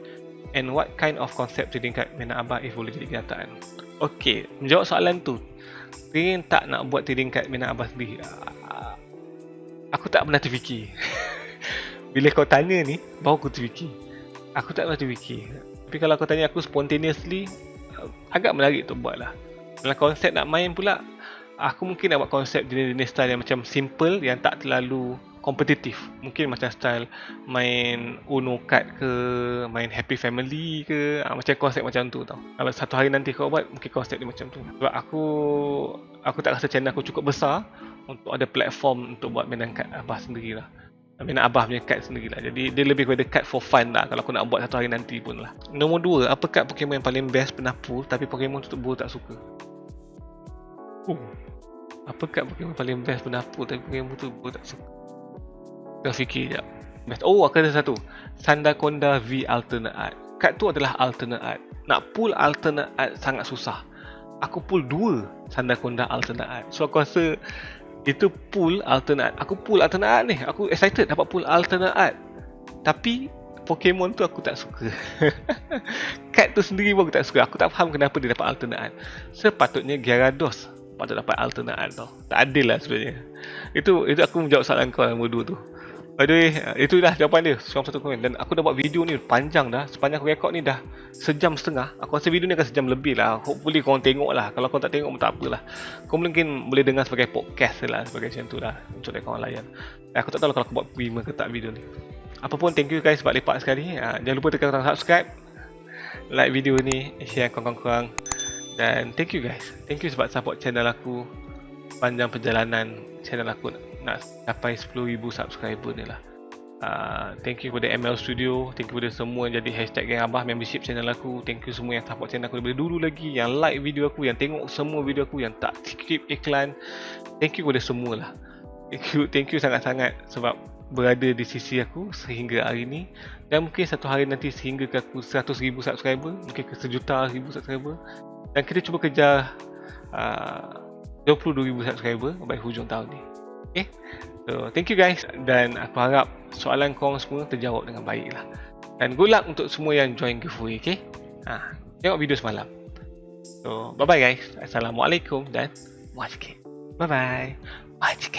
And what kind of concept trading card mainan abah if boleh jadi kenyataan? Okay, menjawab soalan tu, teringin tak nak buat trading card mainan abah sendiri? Aku tak pernah terfikir. Bila kau tanya ni, baru aku terfikir. Aku tak pernah terfikir. Tapi kalau kau tanya aku spontaneously, agak menarik untuk buat lah. Kalau konsep nak main pula, aku mungkin nak buat konsep jenis-jenis style yang macam simple, yang tak terlalu kompetitif. Mungkin macam style main Uno card ke, main Happy Family ke, macam konsep macam tu tau. Kalau satu hari nanti kau buat, mungkin konsep dia macam tu. Sebab aku tak rasa channel aku cukup besar untuk ada platform untuk buat mainan kad Abah sendirilah. Mainan Abah punya kad sendirilah. Jadi dia lebih kepada kad for fun lah kalau aku nak buat satu hari nanti pun lah. Nombor 2, apa kad Pokemon yang paling best pernah pull tapi Pokemon tutup bulu tak suka? Apa kad Pokemon paling best pernah pull tapi Pokemon tutup bulu tak suka? Kita fikir sekejap. Aku ada satu. Sandaconda V Alternate Art. Kad tu adalah alternate art. Nak pull alternate art sangat susah. Aku pull 2 Sandaconda Alternate Art. So aku rasa itu pull alternate art. Aku pull alternate art ni. Aku excited dapat pull alternate art. Tapi Pokemon tu aku tak suka. Kad tu sendiri pun aku tak suka. Aku tak faham kenapa dia dapat alternate art. Sepatutnya Gyarados patut dapat alternate art tau. Tak adil lah sebenarnya. Itu aku menjawab soalan kau nombor 2 tu. By the way, itulah jawapan dia. Seorang satu komen. Dan aku dah buat video ni panjang dah. Sepanjang aku rekod ni dah sejam setengah. Aku rasa video ni akan sejam lebih lah. Hopefully korang tengok lah. Kalau korang tak tengok pun tak apalah. Kau mungkin boleh dengar sebagai podcast lah. Sebagai macam tu lah. Untuk korang layan. Aku tak tahu kalau aku buat prima ke tak video ni. Apapun, thank you guys sebab lepak sekali. Jangan lupa tekan butang subscribe, like video ni, share korang-korang. Dan thank you guys. Thank you sebab support channel aku. Panjang perjalanan channel aku nak capai 10,000 subscriber ni lah. Thank you kepada ML Studio. Thank you kepada semua yang jadi hashtag Geng Abah membership channel aku. Thank you semua yang support channel aku daripada dulu lagi, yang like video aku, yang tengok semua video aku, yang tak skip iklan. Thank you kepada semua lah. Thank you sangat-sangat sebab berada di sisi aku sehingga hari ni. Dan mungkin satu hari nanti sehingga ke aku 100,000 subscriber, mungkin ke 1,000,000 subscriber. Dan kita cuba kejar 22,000 subscriber by hujung tahun ni. Okay, so thank you guys. Dan aku harap soalan korang semua terjawab dengan baik lah. Dan good luck untuk semua yang join giveaway. Okay, tengok video semalam. So bye bye guys. Assalamualaikum dan wajib. Bye bye. Wajib.